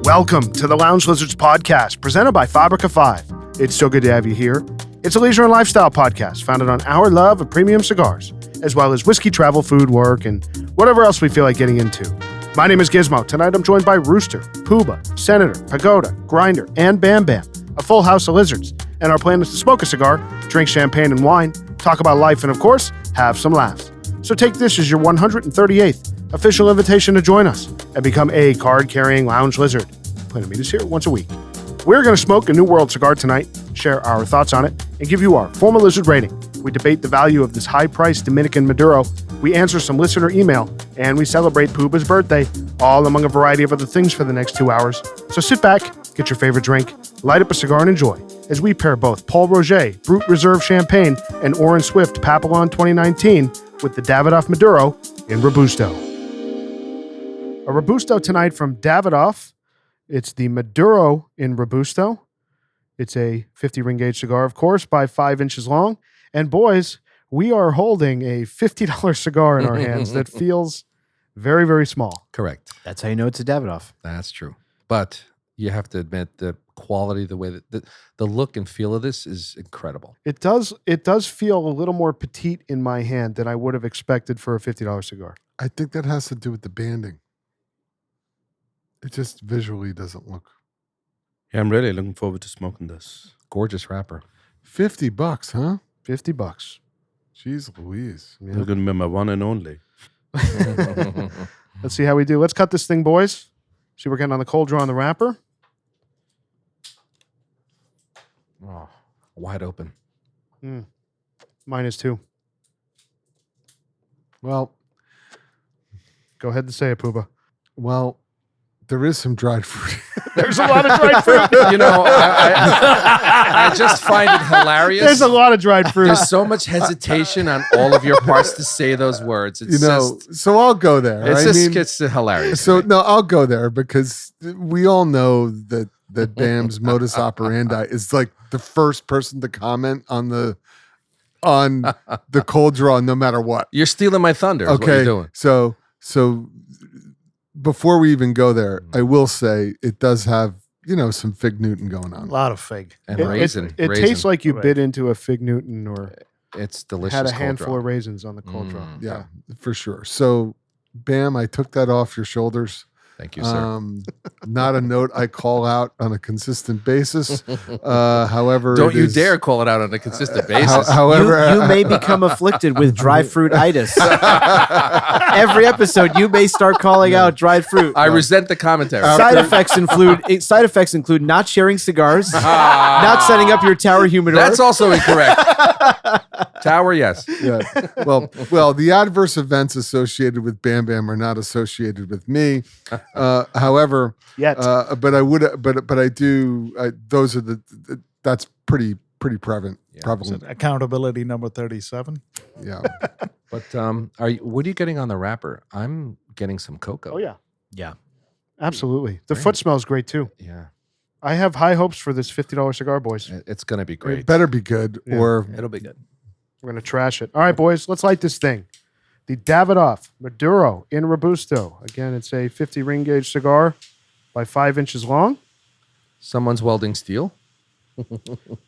Welcome to the Lounge Lizards podcast, presented by Fabrica 5. It's so good to have you here. It's a leisure and lifestyle podcast founded on our love of premium cigars, as well as whiskey, travel, food, work, and whatever else we feel like getting into. My name is Gizmo. Tonight I'm joined by Rooster, Pooba, Senator, Pagoda, Grinder, and Bam Bam, a full house of lizards. And our plan is to smoke a cigar, drink champagne and wine, talk about life, and of course, have some laughs. So take this as your 138th official invitation to join us and become a card-carrying lounge lizard. Plan to meet us here once a week. We're going to smoke a New World cigar tonight, share our thoughts on it, and give you our formal lizard rating. We debate the value of this high-priced Dominican Maduro, we answer some listener email, and we celebrate Pooba's birthday, all among a variety of other things for the next 2 hours. So sit back, get your favorite drink, light up a cigar, and enjoy as we pair both Paul Roger, Brut Réserve Champagne, and Orin Swift Papillon 2019 with the Davidoff Maduro in Robusto. A Robusto tonight from Davidoff. It's the Maduro in Robusto. It's a 50 ring gauge cigar, of course, by 5 inches long. And boys, we are holding a $50 cigar in our hands that feels very, very small. Correct. That's how you know it's a Davidoff. That's true. But you have to admit the quality, the way that the look and feel of this is incredible. It does feel a little more petite in my hand than I would have expected for a $50 cigar. I think that has to do with the banding. It just visually doesn't look. Yeah, I'm really looking forward to smoking this. Gorgeous wrapper. $50, huh? $50. Jeez Louise. Yeah. It's going to be my one and only. Let's see how we do. Let's cut this thing, boys. See, we're getting on the cold draw on the wrapper. Oh, wide open. -2. Well, Go ahead and say it, Pooba. there is some dried fruit. There's a lot of dried fruit. You know, I just find it hilarious. There's a lot of dried fruit. There's so much hesitation on all of your parts to say those words. It's So I'll go there. it's hilarious. So no, I'll go there because we all know that Bam's modus operandi is like the first person to comment on the cold draw, no matter what. You're stealing my thunder. Is what you're doing. So before we even go there, I will say it does have some Fig Newton going on. A lot of fig. And It raisin. tastes like you Right. bit into a Fig Newton or It's delicious. had a cold handful draw. of raisins on the cold draw. Yeah, for sure. So, Bam, I took that off your shoulders. Thank you, sir. Not a note I call out on a consistent basis. However, Don't you it is- dare call it out on a consistent basis. However, You may become afflicted with dry fruit-itis. Every episode, you may start calling out dried fruit. I resent the commentary. Side effects include not sharing cigars, not setting up your tower humidor. That's also incorrect. Tower, yes. yeah. Well, the adverse events associated with Bam Bam are not associated with me. However, Yet. but I would, but I do. Those are that's pretty prevalent. Yeah. Prevalent. Accountability number 37. Yeah. But what are you getting on the wrapper? I'm getting some cocoa. Oh, yeah. Yeah. Absolutely. The Great. foot smells great, too. Yeah. I have high hopes for this $50 cigar, boys. It's going to be great. It better be good, Yeah. or It'll be good. We're going to trash it. All right, boys, let's light this thing. The Davidoff Maduro in Robusto. Again, it's a 50 ring gauge cigar by 5 inches long. Someone's welding steel.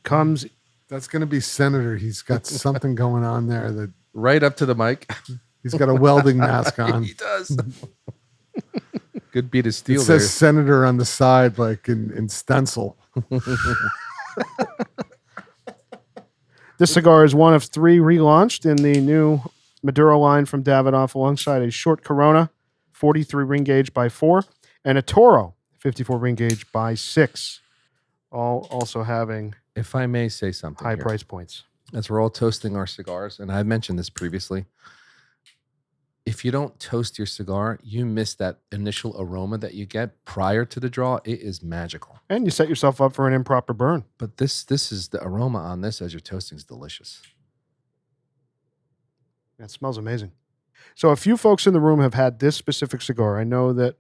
Comes that's going to be Senator. He's got something going on there that Right up to the mic. he's got a welding mask on. He does. Good beat of It steel says there. Senator on the side, like in stencil. This cigar is one of 3 relaunched in the new Maduro line from Davidoff, alongside a short Corona, 43 ring gauge by 4, and a Toro, 54 ring gauge by 6. All also having If I may say something high here. price points. As we're all toasting our cigars, and I've mentioned this previously, if you don't toast your cigar, you miss that initial aroma that you get prior to the draw. It is magical. And you set yourself up for an improper burn. But this is the aroma on this as you're toasting is delicious. It smells amazing. So a few folks in the room have had this specific cigar. I know that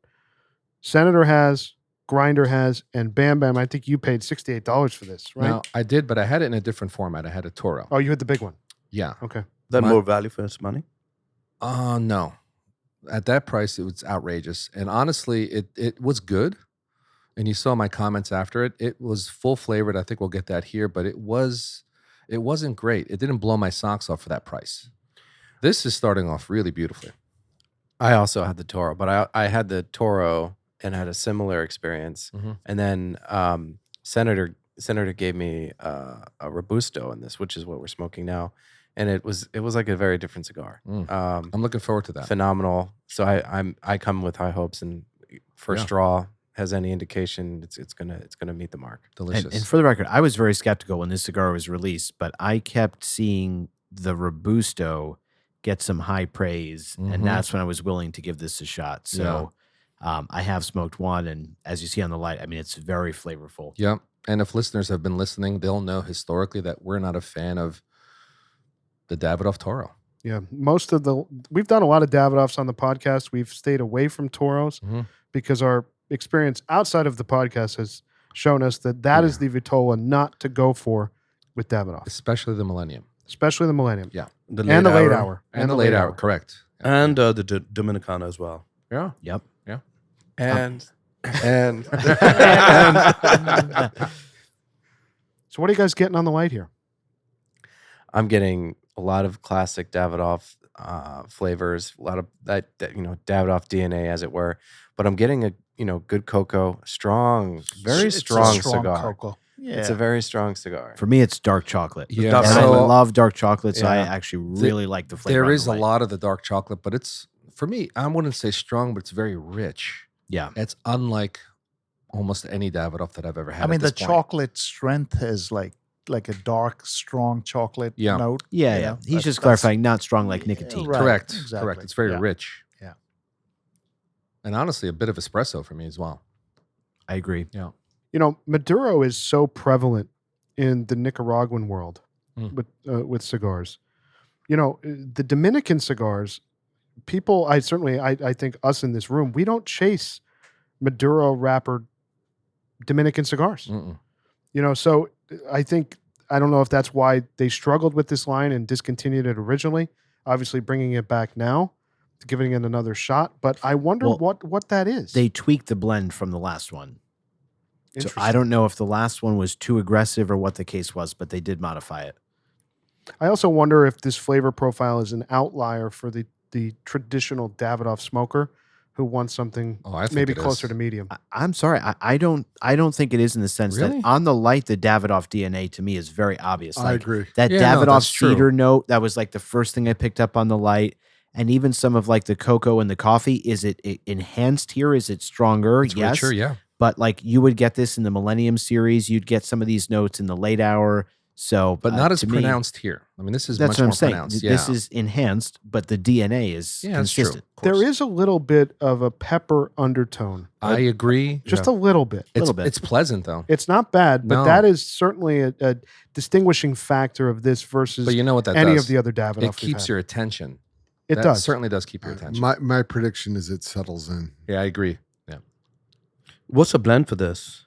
Senator has, Grinder has, and Bam Bam, I think you paid $68 for this, right? Now, I did, but I had it in a different format. I had a Toro. Oh, you had the big one. Yeah. Okay. That My- more value for its money? No. At that price, it was outrageous. And honestly, it was good. And you saw my comments after it. It was full flavored. I think we'll get that here, but it wasn't great. It didn't blow my socks off for that price. This is starting off really beautifully. I also had the Toro, but I had the Toro and had a similar experience. Mhm. And then Senator gave me a Robusto in this, which is what we're smoking now, and it was like a very different cigar. I'm looking forward to that. Phenomenal. So I come with high hopes, and first draw has any indication, it's gonna meet the mark. Delicious. And for the record, I was very skeptical when this cigar was released, but I kept seeing the Robusto get some high praise, Mhm. and that's when I was willing to give this a shot. So I have smoked one, and as you see on the light, I mean, it's very flavorful. Yep. And if listeners have been listening, they'll know historically that we're not a fan of the Davidoff Toro. Yeah, we've done a lot of Davidoffs on the podcast. We've stayed away from Toros Mhm. because our experience outside of the podcast has shown us that is the Vitola not to go for with Davidoff, Especially the Millennium. especially the Millennium Yeah. The and the late hour And the late hour, correct. And the Dominicana as well. Yeah. Yep. And So what are you guys getting on the light here? I'm getting a lot of classic Davidoff flavors, a lot of that Davidoff DNA, as it were. But I'm getting a good cocoa, strong, very It's a strong cigar. cocoa. Yeah. It's a very strong cigar. For me, it's dark chocolate. Yeah. And I So love dark chocolate, so I Yeah. actually really like the flavor. there on is the a light. lot of the dark chocolate, but it's, for me, I wouldn't say strong, but it's very rich. Yeah. It's unlike almost any Davidoff that I've ever had. I mean, at the this point. chocolate strength is like a dark, strong chocolate Yeah. note. Yeah, you yeah. know? He's That's- just that's- clarifying, not strong like nicotine. Right, Correct. exactly. Correct. It's very Yeah. rich. Yeah. And honestly, a bit of espresso for me as well. I agree. Maduro is so prevalent in the Nicaraguan world Mm. with cigars. The Dominican cigars, people, I think us in this room, we don't chase Maduro wrapper Dominican cigars. Mm-mm. So I don't know if that's why they struggled with this line and discontinued it originally. Obviously, bringing it back now, giving it another shot. But I wonder Well, what that is. They tweaked the blend from the last one. So Interesting. I don't know if the last one was too aggressive or what the case was, but they did modify it. I also wonder if this flavor profile is an outlier for the traditional Davidoff smoker who wants something Oh, I think maybe it is. closer to medium. I'm sorry. I don't think it is in the sense Really? that on the light, the Davidoff DNA to me is very obvious. I Like agree. that Yeah, no, Davidoff that's true. cedar note, that was like the first thing I picked up on the light. And even some of like the cocoa and the coffee, is it enhanced here? Is it stronger? It's Yes. richer, yeah. But like you would get this in the Millennium series, you'd get some of these notes in the late hour. So, But not as to me, pronounced here. I mean, this is That's much what I'm more saying. pronounced. This yeah. is enhanced, but the DNA is Yeah, that's true. consistent. Of course. There is a little bit of a pepper undertone. I agree. Just a little bit. It's, bit. it's pleasant though. It's not bad, but No. that is certainly a distinguishing factor of this versus But you know what that any does? of the other Davidoff. It keeps your attention. It That does. certainly does keep your attention. My prediction is it settles in. Yeah, I agree. Yeah. What's the blend for this?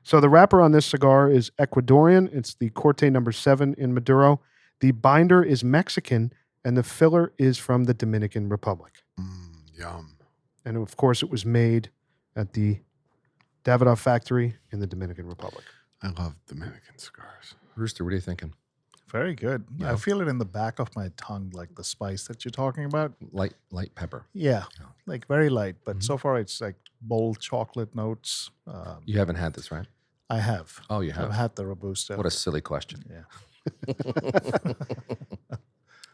So the wrapper on this cigar is Ecuadorian. It's the Corte number 7 in Maduro. The binder is Mexican, and the filler is from the Dominican Republic. Yum. And of course, it was made at the Davidoff factory in the Dominican Republic. I love Dominican cigars. Rooster, what are you thinking? Very good. Yeah. I feel it in the back of my tongue, like the spice that you're talking about. Light pepper. Yeah, Yeah. like very light, but Mhm. so far it's like bold chocolate notes. You haven't had this, right? I have. Oh, you I've have. had the Robusto. What a silly question. Yeah.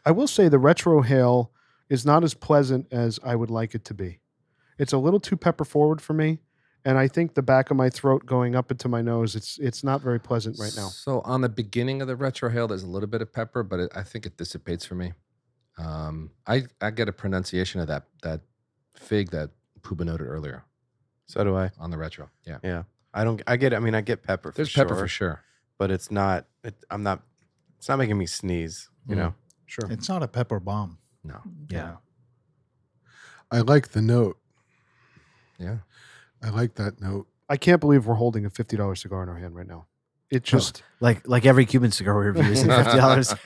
I will say the retro hail is not as pleasant as I would like it to be. It's a little too pepper forward for me, and I think the back of my throat going up into my nose, it's not very pleasant right now. So on the beginning of the retro hail, there's a little bit of pepper, but I think it dissipates for me. I get a pronunciation of that fig that Puba noted earlier So do I. on the retro. Yeah. Yeah. I get pepper for There's sure. pepper for sure. But it's not making me sneeze, you Mm. know. Sure. It's not a pepper bomb. No. Yeah. I like the note. Yeah. I like that note. I can't believe we're holding a $50 cigar in our hand right now. It just Like every Cuban cigar we review is $50.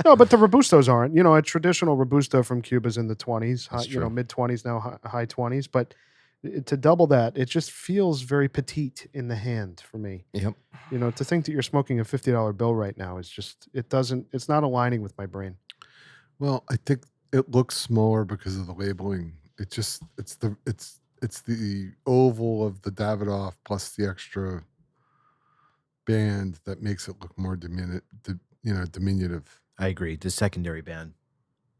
no, but the Robustos aren't. A traditional Robusto from Cuba is in the 20s, That's mid 20s now, high 20s. But To double that, it just feels very petite in the hand for me. Yep. To think that you're smoking a $50 bill right now is just, it's not aligning with my brain. Well, I think it looks smaller because of the labeling. It's the oval of the Davidoff plus the extra band that makes it look more diminutive. I agree. The secondary band.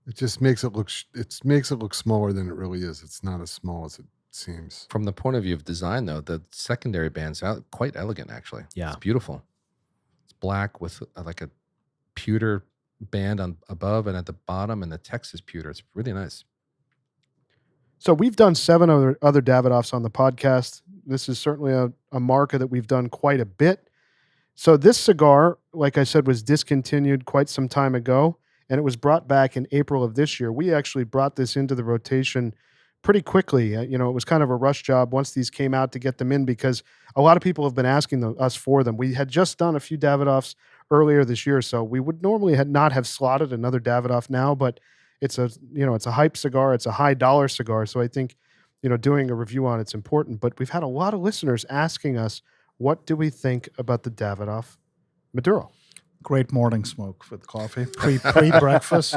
It just makes it look smaller than it really is. It's not as small as it seems. From the point of view of design, though, the secondary band's out quite elegant, actually. Yeah. It's beautiful. It's black with like a pewter band on above and at the bottom, and the text is pewter. It's really nice. So we've done 7 other Davidoffs on the podcast. This is certainly a marker that we've done quite a bit. So this cigar, like I said, was discontinued quite some time ago, and it was brought back in April of this year. We actually brought this into the rotation pretty quickly. It was kind of a rush job once these came out to get them in, because a lot of people have been asking us for them. We had just done a few Davidoffs earlier this year, so we would normally not have slotted another Davidoff now, but it's a hype cigar. It's a high dollar cigar. So I think, doing a review on it's important. But we've had a lot of listeners asking us, what do we think about the Davidoff Maduro? Great morning smoke with coffee. Pre-breakfast.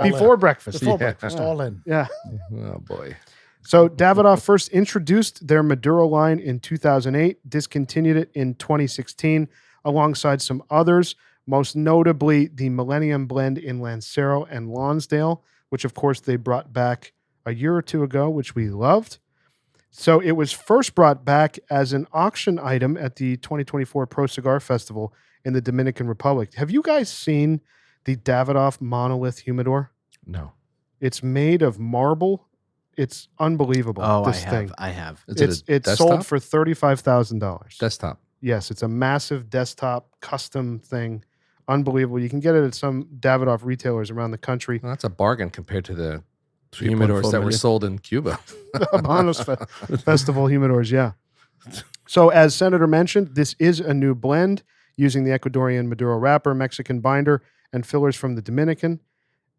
Before breakfast. Before breakfast. All in. Yeah. Oh, boy. So Davidoff first introduced their Maduro line in 2008, discontinued it in 2016, alongside some others, most notably the Millennium Blend in Lancero and Lonsdale, which of course they brought back a year or two ago, which we loved. So it was first brought back as an auction item at the 2024 Pro Cigar Festival in the Dominican Republic. Have you guys seen the Davidoff Monolith Humidor? No. It's made of marble. It's unbelievable. Oh, this thing. I have. It's sold for $35,000. Desktop. Yes, it's a massive desktop custom thing. Unbelievable. You can get it at some Davidoff retailers around the country. Well, that's a bargain compared to the 3.4 humidors that were million. sold in Cuba. Habanos Festival humidors, yeah. So as Senator mentioned, this is a new blend using the Ecuadorian Maduro wrapper, Mexican binder, and fillers from the Dominican.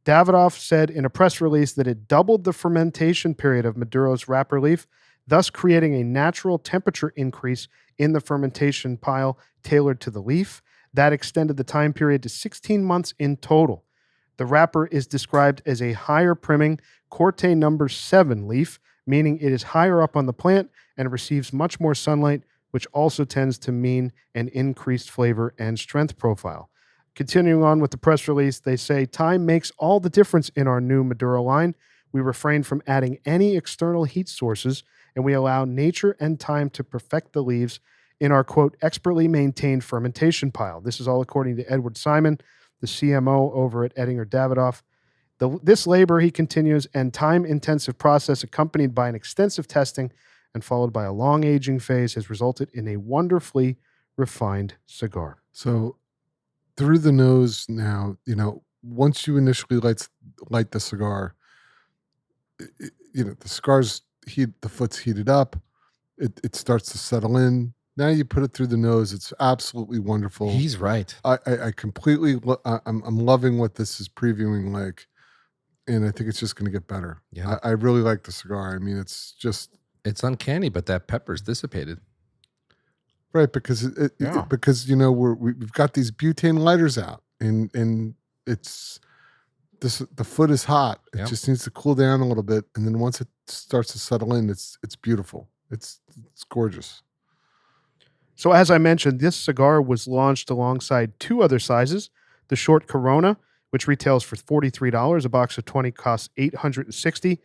Davidoff said in a press release that it doubled the fermentation period of Maduro's wrapper leaf, thus creating a natural temperature increase in the fermentation pile tailored to the leaf. That extended the time period to 16 months in total. The wrapper is described as a higher priming Corte number 7 leaf, meaning it is higher up on the plant and receives much more sunlight, which also tends to mean an increased flavor and strength profile. Continuing on with the press release, they say, time makes all the difference in our new Maduro line. We refrain from adding any external heat sources, and we allow nature and time to perfect the leaves in our, quote, expertly maintained fermentation pile. This is all according to Edward Simon, the CMO over at Ettinger Davidoff. This labor, he continues, and time-intensive process accompanied by an extensive testing and followed by a long aging phase has resulted in a wonderfully refined cigar. So through the nose now, once you initially light the cigar, the cigar's the foot's heated up. It starts to settle in. Now you put it through the nose. It's absolutely wonderful. He's right. I completely, I'm loving what this is previewing like, and I think it's just going to get better. Yeah. I really like the cigar. I mean, it's just It's uncanny, but that pepper's dissipated. right because because we've got these butane lighters out, and it's the foot is hot. It Yep. just needs to cool down a little bit, and then once it starts to settle in, it's beautiful. It's gorgeous. So as I mentioned, this cigar was launched alongside 2 other sizes. The short Corona, which retails for $43. A box of 20 costs $860.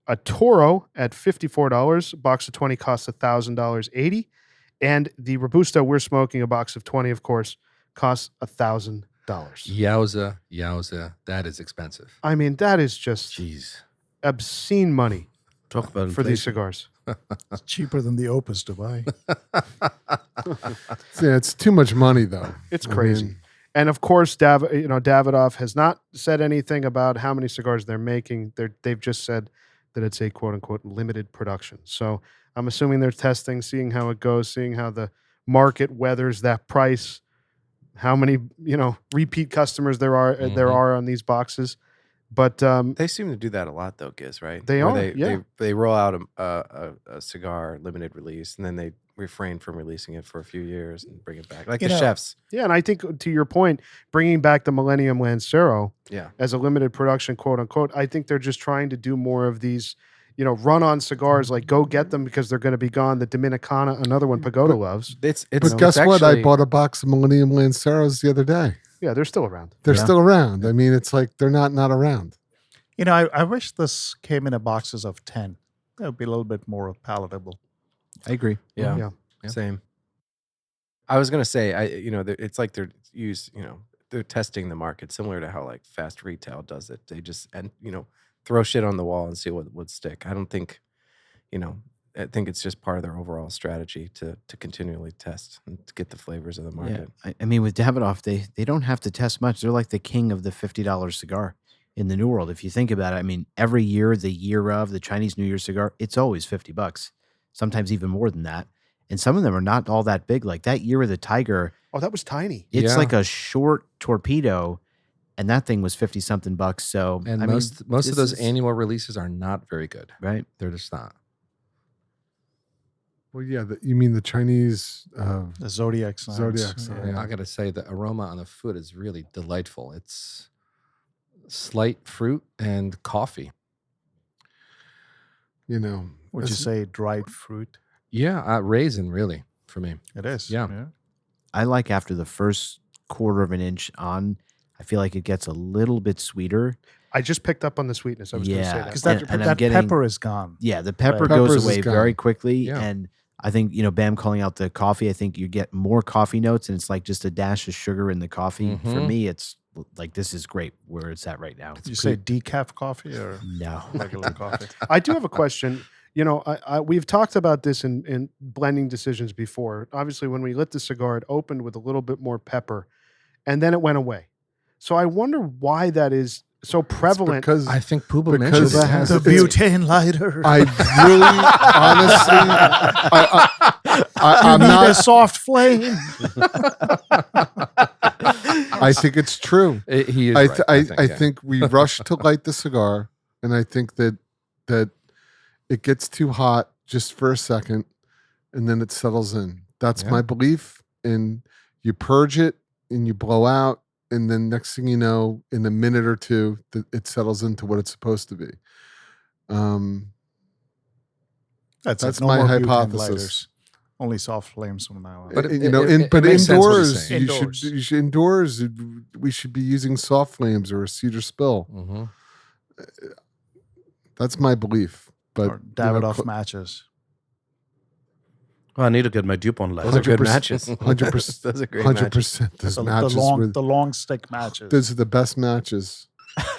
A Toro at $54. A box of 20 costs $1,000.80. And the Robusto we're smoking, a box of 20, of course, costs $1,000. Yowza. That is expensive. I mean, that is just Jeez. obscene money Talk about for these inflation. cigars. It's cheaper than the Opus to buy. Yeah, it's too much money though. It's I crazy. mean, And of course, Davidoff has not said anything about how many cigars they're making. They've just said that it's a quote unquote limited production. So I'm assuming they're testing, seeing how it goes, seeing how the market weathers that price, how many repeat customers there are on these boxes. But They seem to do that a lot, though, Giz, right? They Where are, yeah. They roll out a cigar limited release, and then they refrain from releasing it for a few years and bring it back, like You the know- chefs. yeah, and I think to your point, bringing back the Millennium Lancero Yeah, as a limited production, quote unquote, I think they're just trying to do more of these, run-on cigars. Like, go get them because they're going to be gone. The Dominicana, another one Pagoda loves. it's But guess what? I bought a box of Millennium Lanceros the other day. Yeah, they're still around. They're Yeah. still around. I mean, it's like they're not around. I wish this came in a boxes of 10. That would be a little bit more palatable. I agree. Yeah, Yeah. same. I was gonna say, it's like they're testing the market, similar to how like fast retail does it. They just throw shit on the wall and see what would stick. I don't think, I think it's just part of their overall strategy to continually test and to get the flavors of the market. I mean, with Davidoff, they don't have to test much. They're like the king of the $50 cigar in the New World. If you think about it, I mean, every year, the year of the Chinese New Year cigar, it's always $50, sometimes even more than that. And some of them are not all that big. Like that year of the Tiger, Oh, that was tiny. it's Yeah. like a short torpedo, and that thing was 50 something bucks. So And I mean, most of this those is- annual releases are not very good. right? They're just not. Well, yeah. You mean the Chinese? The Zodiac signs. Zodiac sign. I gotta say, the aroma on the foot is really delightful. It's slight fruit and coffee. Would you this- say dried fruit? Yeah, raisin really for me. It is. Yeah. I like after the first quarter of an inch on, I feel like it gets a little bit sweeter. I just picked up on the sweetness. I was going to say Yeah. that. Because And- that, and I'm that getting- pepper is gone. Yeah, the pepper Right. goes Peppers away is very gone. quickly. Yeah. And I think, Bam calling out the coffee, I think you get more coffee notes and it's like just a dash of sugar in the coffee. For Mhm. me, it's like, this is great where it's at right now. Did you say decaf coffee or No. regular coffee? I do have a question. We've talked about this in blending decisions before. Obviously, when we lit the cigar, it opened with a little bit more pepper, and then it went away. So I wonder why that is so It's prevalent. because I think Puba Because mentioned Puba it. has The It's- butane lighter. I really, honestly, I'm need a not. soft flame. I think it's true. He is I, right, I yeah. think we rush to light the cigar, and I think that it gets too hot just for a second, and then it settles in. That's Yeah. my belief. And you purge it, and you blow out, and then next thing you know, in a minute or two, it settles into what it's supposed to be. That's it. my more butane hypothesis. lighters. Only soft flames from now on. But it- But makes sense what you're indoors, saying. Indoors. we should be using soft flames or a cedar spill. Mhm. That's my belief. But Or Davidoff matches. Well, I need to get my Dupont light. Those are good 100%. matches. 100%. Those are great matches. 100%. Those The matches the long stick matches. those are the best matches.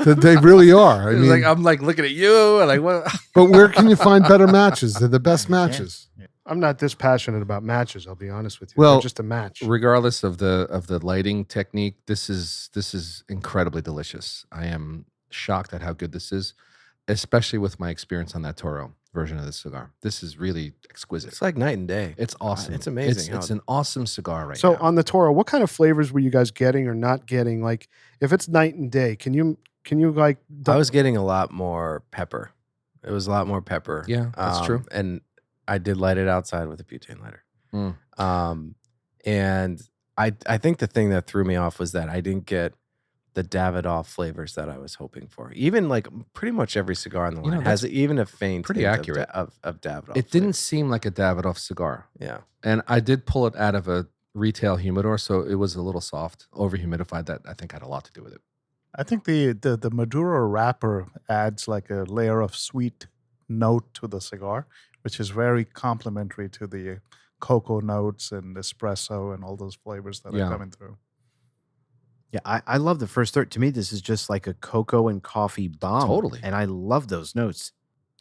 They really are. I It's mean, like I'm like looking at you and like what? but where can you find better matches? They're the best matches. I'm not this passionate about matches. I'll be honest with you. Well, They're just a match. Regardless of the lighting technique, this is incredibly delicious. I am shocked at how good this is, especially with my experience on that Toro version of the cigar. This is really exquisite. It's like night and day. It's awesome. It's amazing It's how- an awesome cigar right So now. on the Toro, what kind of flavors were you guys getting or not getting? Like, if it's night and day, can you like? I was getting a lot more pepper. It was a lot more pepper. Yeah, that's true. And I did light it outside with a butane lighter. Mm. And I think the thing that threw me off was that I didn't get the Davidoff flavors that I was hoping for. Even like pretty much every cigar on the You know, line has that's even a faint pretty hint accurate. of Davidoff. It didn't seem like a Davidoff cigar, Yeah. and I did pull it out of a retail humidor, so it was a little soft, over humidified. That I think had a lot to do with it. I think the Maduro wrapper adds like a layer of sweet note to the cigar, which is very complementary to the cocoa notes and espresso and all those flavors that Yeah. are coming through. Yeah, I love the first third. To me, this is just like a cocoa and coffee bomb. Totally. And I love those notes.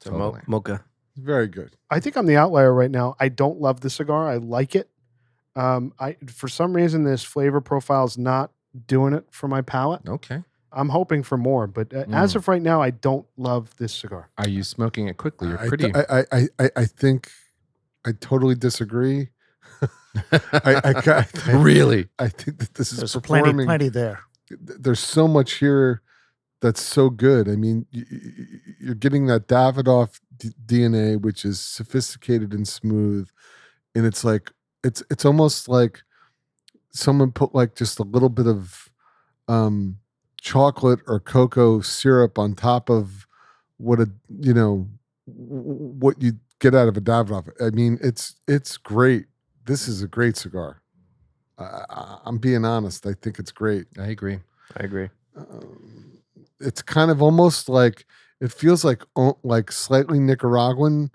So Totally. mocha. Very good. I think I'm the outlier right now. I don't love the cigar. I like it. For some reason, this flavor profile is not doing it for my palate. Okay. I'm hoping for more, but as of right now, I don't love this cigar. Are you smoking it quickly? You're I, pretty. I think I totally disagree. Really? I think that this is There's performing. plenty there. There's so much here that's so good. I mean, you're getting that Davidoff DNA, which is sophisticated and smooth, and it's like it's almost like someone put like just a little bit of chocolate or cocoa syrup on top of what what you get out of a Davidoff. I mean, it's great. This is a great cigar. I'm being honest. I think it's great. I agree. It's kind of almost like it feels like slightly Nicaraguan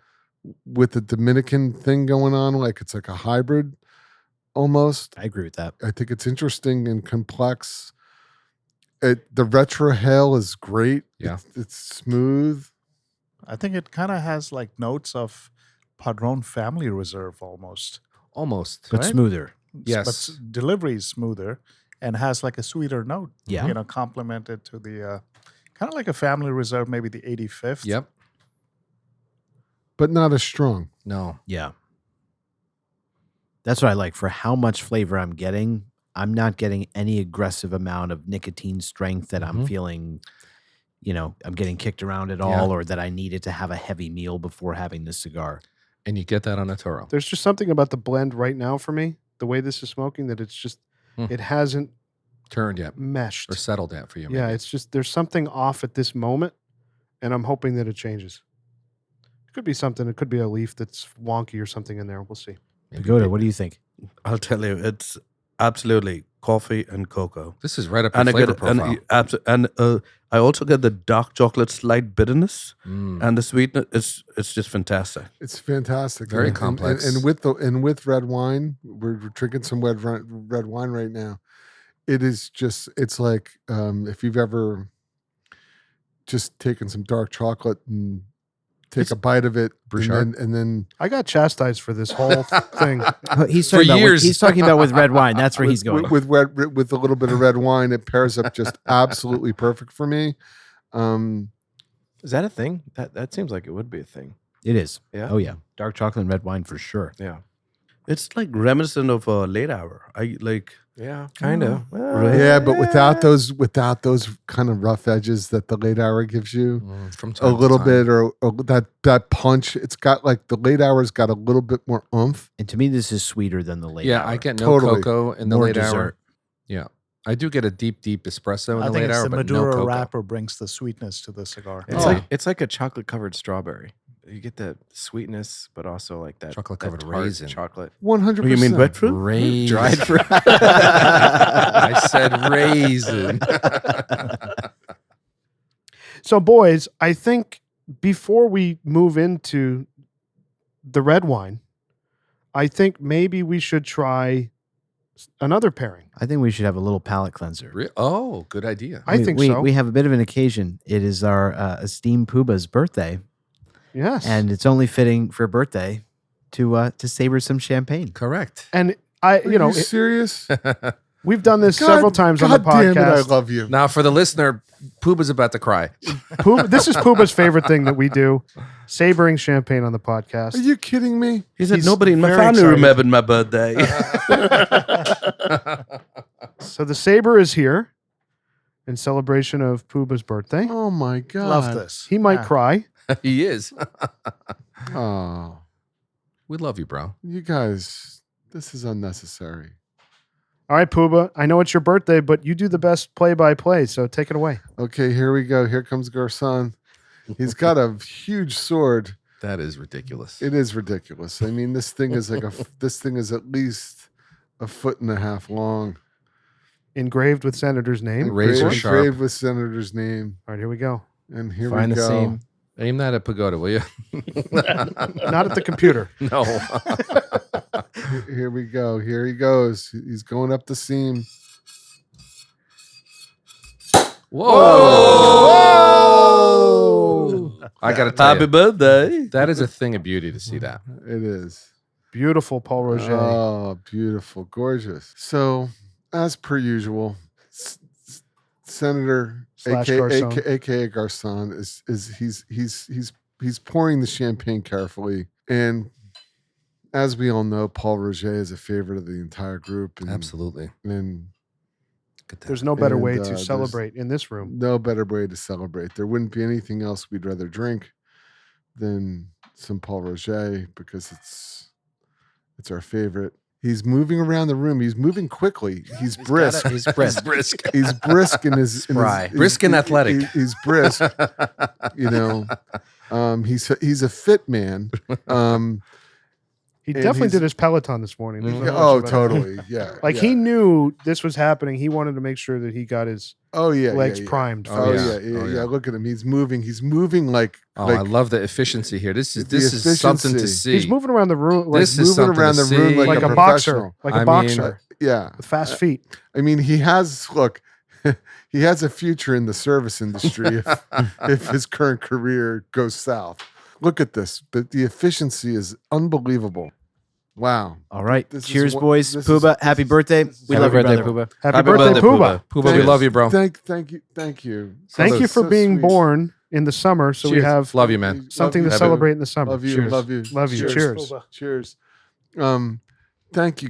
with the Dominican thing going on. Like it's like a hybrid almost. I agree with that. I think it's interesting and complex. The retrohale is great. Yeah. It's smooth. I think it kind of has like notes of Padron Family Reserve almost. Almost. But right? smoother. Yes. But delivery is smoother and has like a sweeter note. Yeah. Complemented to the kind of like a Family Reserve, maybe the 85th. Yep. But not as strong. No. Yeah. That's what I like. For how much flavor I'm getting, I'm not getting any aggressive amount of nicotine strength that I'm feeling, I'm getting kicked around at all, or that I needed to have a heavy meal before having this cigar. And you get that on a Toro. There's just something about the blend right now for me, the way this is smoking, that it's just, it hasn't Turned yet. meshed. Or settled yet for you. Yeah, maybe. it's just, there's something off at this moment, and I'm hoping that it changes. It could be something. It could be a leaf that's wonky or something in there. We'll see. Maybe Pagoda, big. what do you think? I'll tell you, it's absolutely coffee and cocoa. This is right up your And I flavor get profile. I also get the dark chocolate slight bitterness Mm. and the sweetness. It's just fantastic. It's fantastic. Very And- complex. And with red wine, we're drinking some red wine right now. It is just, it's like if you've ever just taken some dark chocolate and take a bite of it, Bouchard? and then I got chastised for this whole thing. He's For talking about years. he's talking about with red wine. That's where he's going. with a little bit of red wine, it pairs up just absolutely perfect for me. Is that a thing? That seems like it would be a thing. It is. Yeah. Oh yeah. Dark chocolate and red wine for sure. Yeah. It's like reminiscent of a late hour. I like. Yeah. Kind of. Yeah, but without those kind of rough edges that the late hour gives you. From A time to little time. bit, or that punch. It's got like the late hour's got a little bit more oomph. And to me, this is sweeter than the late Yeah, hour. I get no Totally. cocoa in the More late hour. dessert. Yeah. I do get a deep espresso in I the think late it's hour, the but no Maduro cocoa. wrapper brings the sweetness to the cigar. It's like a chocolate covered strawberry. You get the sweetness, but also like that Chocolate-covered that tart raisin. chocolate. 100%. Oh, you mean wet fruit? Raisin. Dried fruit. I said raisin. So, boys, I think before we move into the red wine, I think maybe we should try another pairing. I think we should have a little palate cleanser. Oh, good idea. I think we, so. We have a bit of an occasion. It is our esteemed Puba's birthday, Yes. and it's only fitting for a birthday to savor some champagne. Correct. And Are you serious? we've done this several times on the God damn it, I podcast. love you. Now, for the listener, Pooba's about to cry. This is Puba's favorite thing that we do, savoring champagne on the podcast. Are you kidding me? He said He's nobody in my very family excited. remembered my birthday. So the Saber is here in celebration of Puba's birthday. Oh my God. Love this. He might Yeah. cry. He is. Oh, We love you, bro. you guys, this is unnecessary. All right, Puba, I know it's your birthday, but you do the best play-by-play, so take it away. Okay, here we go. Here comes Garcon. He's got a huge sword. That is ridiculous. It is ridiculous. I mean, this thing is like this thing is at least 1.5 feet long. Engraved with Senator's name. Razor Engraved- sharp. engraved with Senator's name. All right, here we go. And here Find we the go. seam. Aim that at Pagoda, will you? Not at the computer. No. Here we go. Here he goes. He's going up the seam. Whoa! I got to tell Happy you, birthday. that is a thing of beauty to see that. It is. Beautiful Paul Roger. Oh, beautiful, gorgeous. So, as per usual, Senator Slash Garcon. aka Garcon he's pouring the champagne carefully, and as we all know, Paul Roger is a favorite of the entire group. And, Absolutely. and Look at that. There's no better And, way to there's celebrate in this room. No better way to celebrate. There wouldn't be anything else we'd rather drink than some Paul Roger because it's our favorite. He's moving around the room. He's moving quickly. He's brisk. He's brisk. brisk. He's brisk in his Spry. Brisk and athletic. He's brisk. You know, he's a fit man. He And definitely he's- did his Peloton this morning. There's no question Oh, about that. totally. Yeah. Like yeah. he knew this was happening. He wanted to make sure that he got his legs primed. For Oh, this. yeah. Look at him. He's moving. He's moving like. Oh, like I love the efficiency here. This is the something to efficiency. see. He's moving around the room like, This is moving something around to the room see. like a boxer, professional. like I a mean, boxer Yeah. with fast feet. I mean, he has he has a future in the service industry if his current career goes south. Look at this. But the efficiency is unbelievable. Wow. All right. This is Cheers, what- boys. this Pooba, is- happy this is- birthday. this is- We Happy love your birthday, brother. Pooba. Happy birthday, Pooba. Pooba, we love you, bro. Thank you. Thank you So for being sweet. born in the summer, so we Cheers. have Love you, man. something to Love you. celebrate in the summer. Love you. Cheers. Love you. Love you. Cheers. Cheers. Thank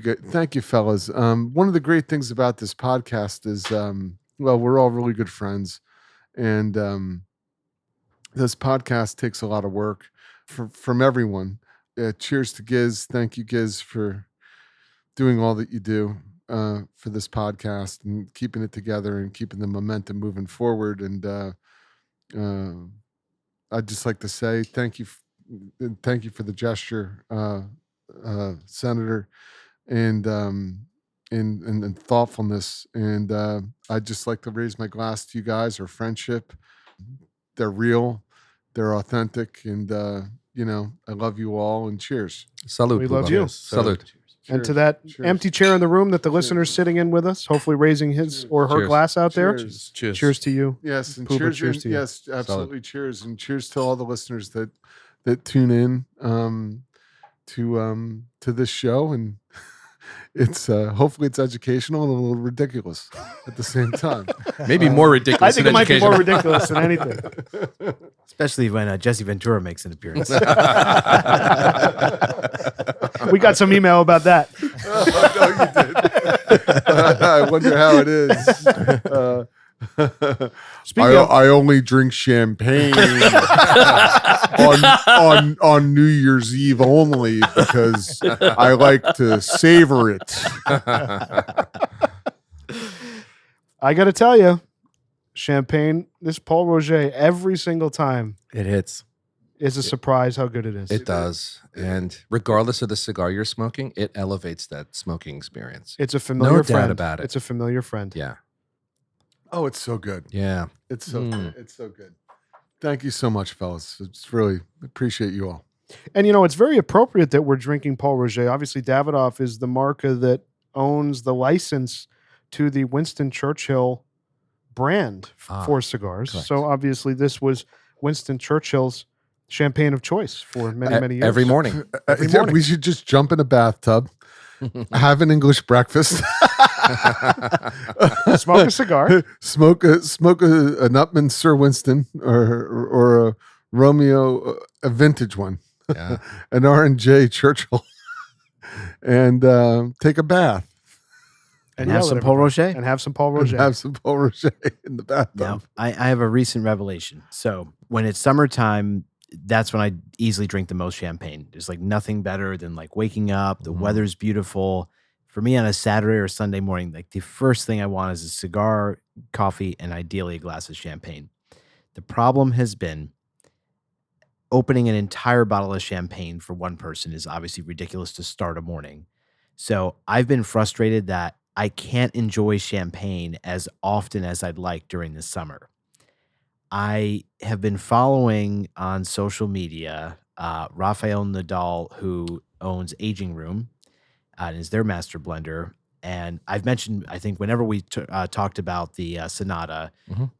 you, fellas. One of the great things about this podcast is, well, we're all really good friends, and this podcast takes a lot of work from everyone. Cheers to Giz. Thank you, Giz, for doing all that you do for this podcast and keeping it together and keeping the momentum moving forward. And I'd just like to say thank you for the gesture, Senator, and thoughtfulness. And I'd just like to raise my glass to you guys. Our friendship, they're real, they're authentic, and I love you all. And cheers. Salud. We love Pooba. you. Salud. And to that Cheers. empty chair in the room that the listener's sitting in with us, hopefully raising his or her Cheers. glass out there. Cheers. Cheers. Cheers to you. Yes, and Pooba, cheers, cheers and- to you. yes, absolutely, cheers, and cheers to all the listeners that tune in to this show, and it's hopefully it's educational and a little ridiculous at the same time. Maybe more ridiculous. I think it than might be more educational. ridiculous than anything. Especially when Jesse Ventura makes an appearance. We got some email about that. No, you did. I wonder how it is. Speaking of, I only drink champagne on New Year's Eve only because I like to savor it. I got to tell you, champagne, this Paul Roger, every single time It hits. is a surprise how good it is. It does. And regardless of the cigar you're smoking, it elevates that smoking experience. It's a familiar doubt friend. about it. It's a familiar friend. Yeah. Oh, it's so good. Yeah. It's so good. It's so good. Thank you so much, fellas. It's really appreciate you all. And it's very appropriate that we're drinking Paul Roger. Obviously, Davidoff is the marca that owns the license to the Winston Churchill brand for cigars. correct. So obviously, this was Winston Churchill's champagne of choice for many years. Every morning. Every Yeah, morning. we should just jump in a bathtub, have an English breakfast, Smoke a cigar. smoke a Nutman Sir Winston or a Romeo, a vintage one, Yeah. an R&J Churchill, and take a bath And yell have at some Paul everybody. Rocher. And have some Paul and Roger. have some Paul Roger in the bathtub. Now, I have a recent revelation. So when it's summertime, that's when I easily drink the most champagne. There's like nothing better than like waking up. The weather's beautiful. For me on a Saturday or Sunday morning, like the first thing I want is a cigar, coffee, and ideally a glass of champagne. The problem has been opening an entire bottle of champagne for one person is obviously ridiculous to start a morning. So I've been frustrated that I can't enjoy champagne as often as I'd like during the summer. I have been following on social media Rafael Nadal, who owns Aging Room and is their master blender. And I've mentioned, I think, whenever we talked about the Sonata, Mhm.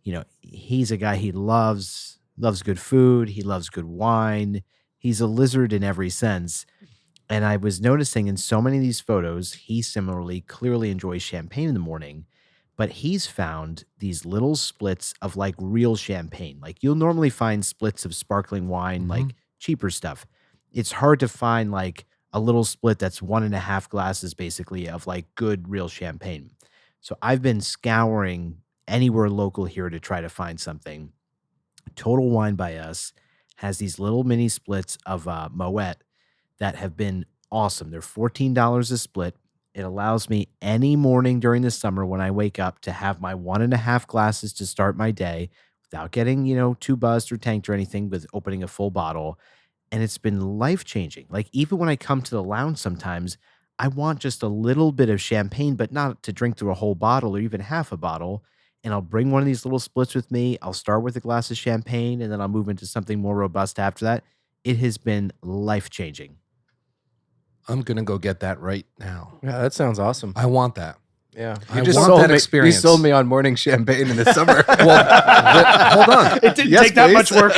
He's a guy he loves good food. He loves good wine. He's a lizard in every sense. And I was noticing in so many of these photos, he similarly clearly enjoys champagne in the morning, but he's found these little splits of like real champagne. Like you'll normally find splits of sparkling wine, like cheaper stuff. It's hard to find like a little split that's 1.5 glasses basically of like good real champagne. So I've been scouring anywhere local here to try to find something. Total Wine by Us has these little mini splits of Moet that have been awesome. They're $14 a split. It allows me any morning during the summer when I wake up to have my 1.5 glasses to start my day without getting, too buzzed or tanked or anything, with opening a full bottle. And it's been life-changing. Like, even when I come to the lounge sometimes, I want just a little bit of champagne, but not to drink through a whole bottle or even half a bottle. And I'll bring one of these little splits with me. I'll start with a glass of champagne, and then I'll move into something more robust after that. It has been life-changing. I'm gonna go get that right now. Yeah, that sounds awesome. I want that. Yeah, I want that experience. You sold me on morning champagne in the summer. Hold on. It didn't take that much work.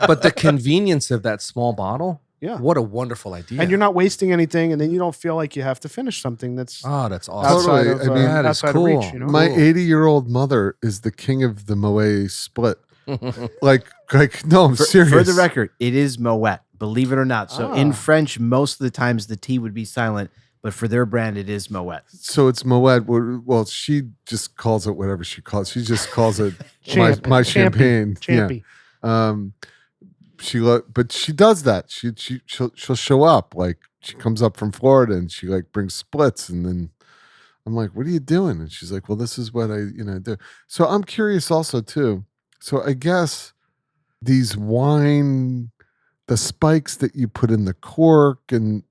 But the convenience of that small bottle, Yeah. what a wonderful idea. And you're not wasting anything, and then you don't feel like you have to finish something that's that's awesome. outside Totally. of, I mean, that is outside cool. of reach. My Cool. 80-year-old mother is the king of the Moet split. like no, I'm For serious. the record, it is Moet, believe it or not. So in French, most of the times the T would be silent, but for their brand, it is Moet. So it's Moet. Well, she just calls it whatever she calls. She just calls it my champagne. Champy. Yeah. But she does that. She'll show up, like she comes up from Florida and she like brings splits, and then I'm like, "What are you doing?" And she's like, "Well, this is what I do." So I'm curious also too. So I guess these wine, the spikes that you put in the cork and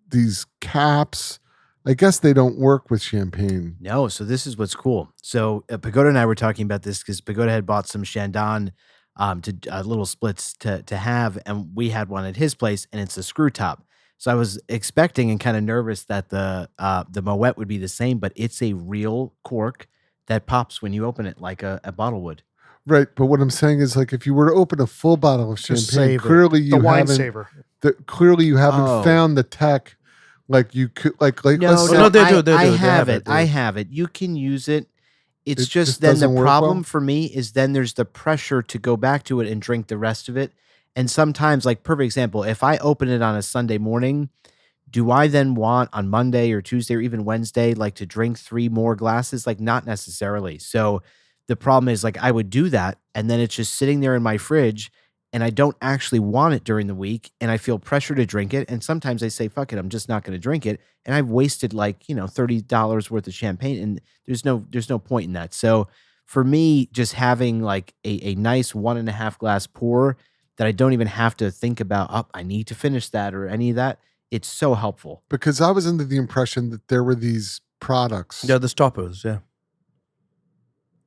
these caps, I guess they don't work with champagne. No, so this is what's cool. So Pagoda and I were talking about this because Pagoda had bought some Chandon little splits to have, and we had one at his place, and it's a screw top. So I was expecting and kind of nervous that the Moet would be the same, but it's a real cork that pops when you open it like a bottle would. Right, but what I'm saying is, like, if you were to open a full bottle of Just champagne, save it. clearly The you wine haven't. saver. Clearly you haven't Oh. found the tech, like you could, like. No, let's say, no, they do. I They have have it. it. I have it. You can use it. It's It just just then the doesn't work problem well? for me is then there's the pressure to go back to it and drink the rest of it. And sometimes, like, perfect example, if I open it on a Sunday morning, do I then want on Monday or Tuesday or even Wednesday, like, to drink 3 more glasses? Like, not necessarily. So the problem is, like, I would do that, and then it's just sitting there in my fridge, and I don't actually want it during the week, and I feel pressure to drink it. And sometimes I say, fuck it, I'm just not going to drink it. And I've wasted like, $30 worth of champagne, and there's no point in that. So for me, just having like a nice 1.5 glass pour that I don't even have to think about, I need to finish that or any of that, it's so helpful. because I was under the impression that there were these products. Yeah, the stoppers. Yeah,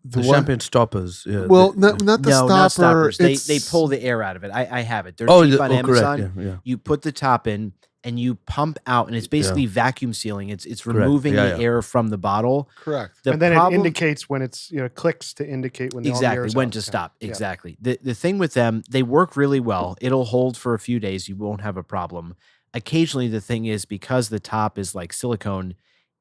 the what? champagne stoppers. Yeah. Well, not the No, stopper. not stoppers. They it's- pull the air out of it. I have it. They're oh, cheap on Amazon. correct. Yeah. You put the top in and you pump out, and it's basically vacuum sealing. It's Correct. removing Yeah, the yeah. air from the bottle. Correct. The And then it problem- indicates when it's, clicks to indicate when the all the air exactly is when out. to Yeah. stop. Yeah. Exactly. The thing with them, they work really well. It'll hold for a few days. You won't have a problem. Occasionally, the thing is, because the top is like silicone,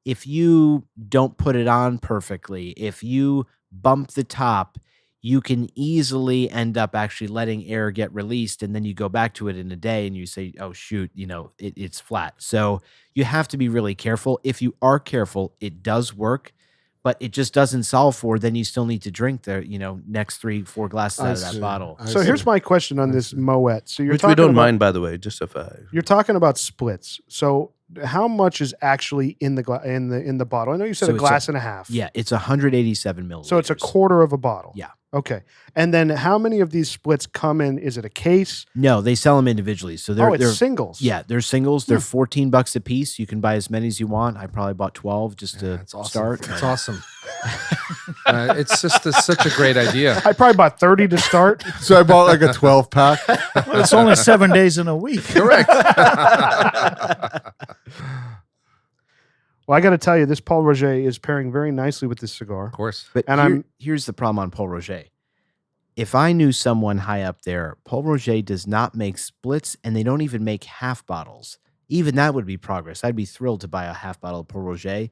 if you don't put it on perfectly, if you bump the top, you can easily end up actually letting air get released, and then you go back to it in a day and you say, oh shoot, it's flat. So you have to be really careful. If you are careful, it does work, but it just doesn't solve for, then you still need to drink the next 3-4 glasses out of that see. bottle. I So here's see. my question on I this see. Moet. So you're Which talking we don't about, mind, by the way. Just if I. You're talking about splits. So how much is actually in the in the bottle? I know you said So a it's glass and a half. Yeah, it's 187 milliliters. So it's a quarter of a bottle. Yeah. Okay. And then how many of these splits come in? Is it a case? No, they sell them individually. So they're It's singles. yeah, they're singles. They're $14 a piece. You can buy as many as you want. I probably bought 12 just to It's awesome. start. It's awesome. It's just such a great idea. I probably bought 30 to start. So I bought like a 12 pack. Well, it's only 7 days in a week. Correct. Well, I got to tell you, this Paul Roger is pairing very nicely with this cigar. Of course. But And here's the problem on Paul Roger. If I knew someone high up there, Paul Roger does not make splits, and they don't even make half bottles. Even that would be progress. I'd be thrilled to buy a half bottle of Paul Roger.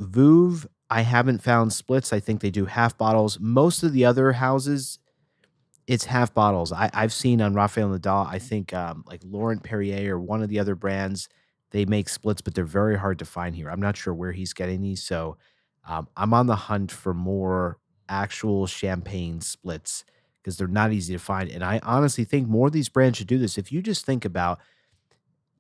Vouv, I haven't found splits. I think they do half bottles. Most of the other houses, it's half bottles. I've seen on Raphael Nadal, I think like Laurent Perrier or one of the other brands, they make splits, but they're very hard to find here. I'm not sure where he's getting these. So I'm on the hunt for more actual champagne splits because they're not easy to find. And I honestly think more of these brands should do this. If you just think about,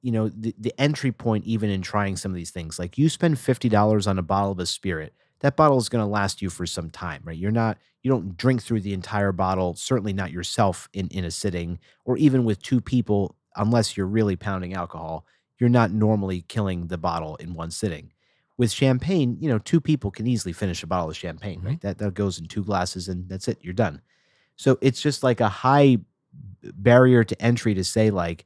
the entry point, even in trying some of these things, like you spend $50 on a bottle of a spirit, that bottle is going to last you for some time, right? You don't drink through the entire bottle, certainly not yourself in a sitting, or even with two people, unless you're really pounding alcohol, you're not normally killing the bottle in one sitting. With champagne, two people can easily finish a bottle of champagne, right? That goes in 2 glasses and that's it, you're done. So it's just like a high barrier to entry to say, like,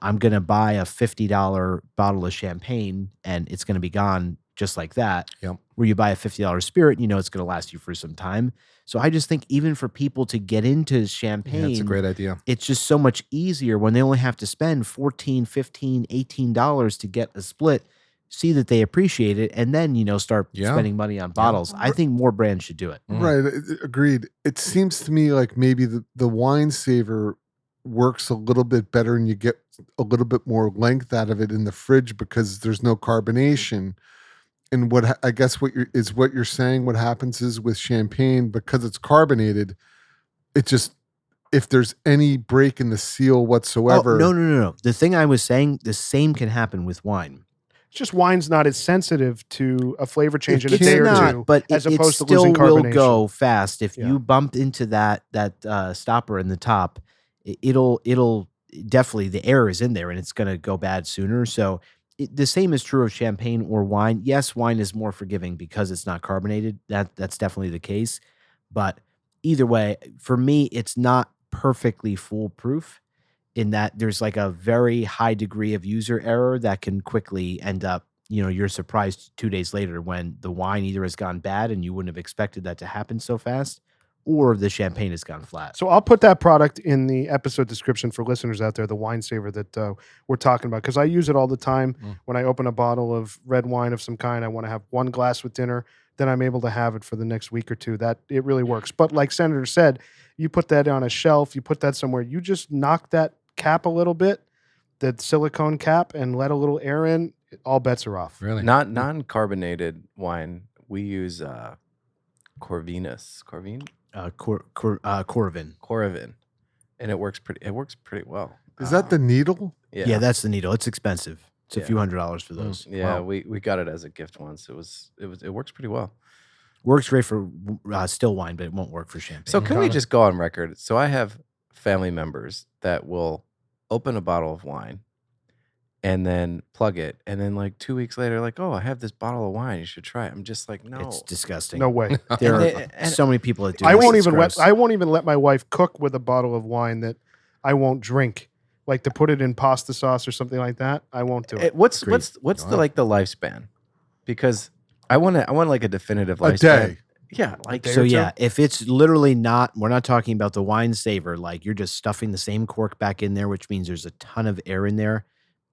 I'm going to buy a $50 bottle of champagne and it's going to be gone just like that. Yep. Where you buy a $50 spirit, it's going to last you for some time. So I just think even for people to get into champagne, That's a great idea. it's just so much easier when they only have to spend $14, $15, $18 to get a split, see that they appreciate it, and then, start spending money on bottles. I think more brands should do it. Right. Agreed. It seems to me like maybe the wine saver works a little bit better and you get a little bit more length out of it in the fridge because there's no carbonation. And what I guess what you're saying, what happens is with champagne, because it's carbonated, it just, if there's any break in the seal whatsoever. Oh, no. The thing I was saying, the same can happen with wine. It's just wine's not as sensitive to a flavor change in a It's day or not, two, but as it opposed to still losing will carbonation. go fast. If Yeah. you bump into that stopper in the top, it'll definitely, the air is in there and it's going to go bad sooner. So the same is true of champagne or wine. Yes, wine is more forgiving because it's not carbonated. That's definitely the case. But either way, for me, it's not perfectly foolproof in that there's like a very high degree of user error that can quickly end up, you're surprised 2 days later when the wine either has gone bad and you wouldn't have expected that to happen so fast, or the champagne has gone flat. So I'll put that product in the episode description for listeners out there, the wine saver that we're talking about, because I use it all the time. When I open a bottle of red wine of some kind, I want to have one glass with dinner, then I'm able to have it for the next week or two. That it really works. But like Senator said, you put that on a shelf, you put that somewhere, you just knock that cap a little bit, the silicone cap, and let a little air in, all bets are off. Really? Not non-carbonated wine. We use Corvinus. Coravin. And it works pretty well. Is that the needle? Yeah, that's the needle. It's expensive. It's a few $100s for those. Yeah, Wow. we got it as a gift once. It works pretty well. Works great for still wine, but it won't work for champagne. So can we just go on record? So I have family members that will open a bottle of wine and then plug it, and then like 2 weeks later, like, oh, I have this bottle of wine, you should try it. I'm just like, no, It's disgusting. No way. There And are they- so many people that do. I this. won't It's even gross. I won't even let my wife cook with a bottle of wine that I won't drink. Like to put it in pasta sauce or something like that. I won't do it. What's Agreed. the like the lifespan? Because I want like a definitive A lifespan. day. Yeah, like day So or two? yeah, if it's literally not, we're not talking about the wine saver, like you're just stuffing the same cork back in there, which means there's a ton of air in there.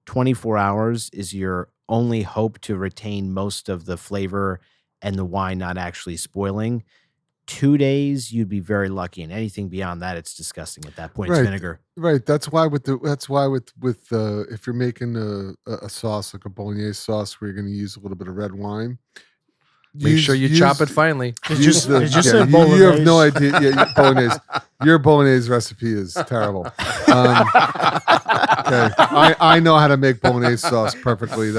24 hours is your only hope to retain most of the flavor and the wine not actually spoiling. 2 days, you'd be very lucky, and anything beyond that, it's disgusting at that point. It's Right. vinegar. Right. That's why with if you're making a sauce like a bolognese sauce where you're going to use a little bit of red wine, Make sure you chop it finely. Did you say you have bolognese? no idea. Yeah, bolognese. Your bolognese recipe is terrible. Okay, I know how to make bolognese sauce perfectly.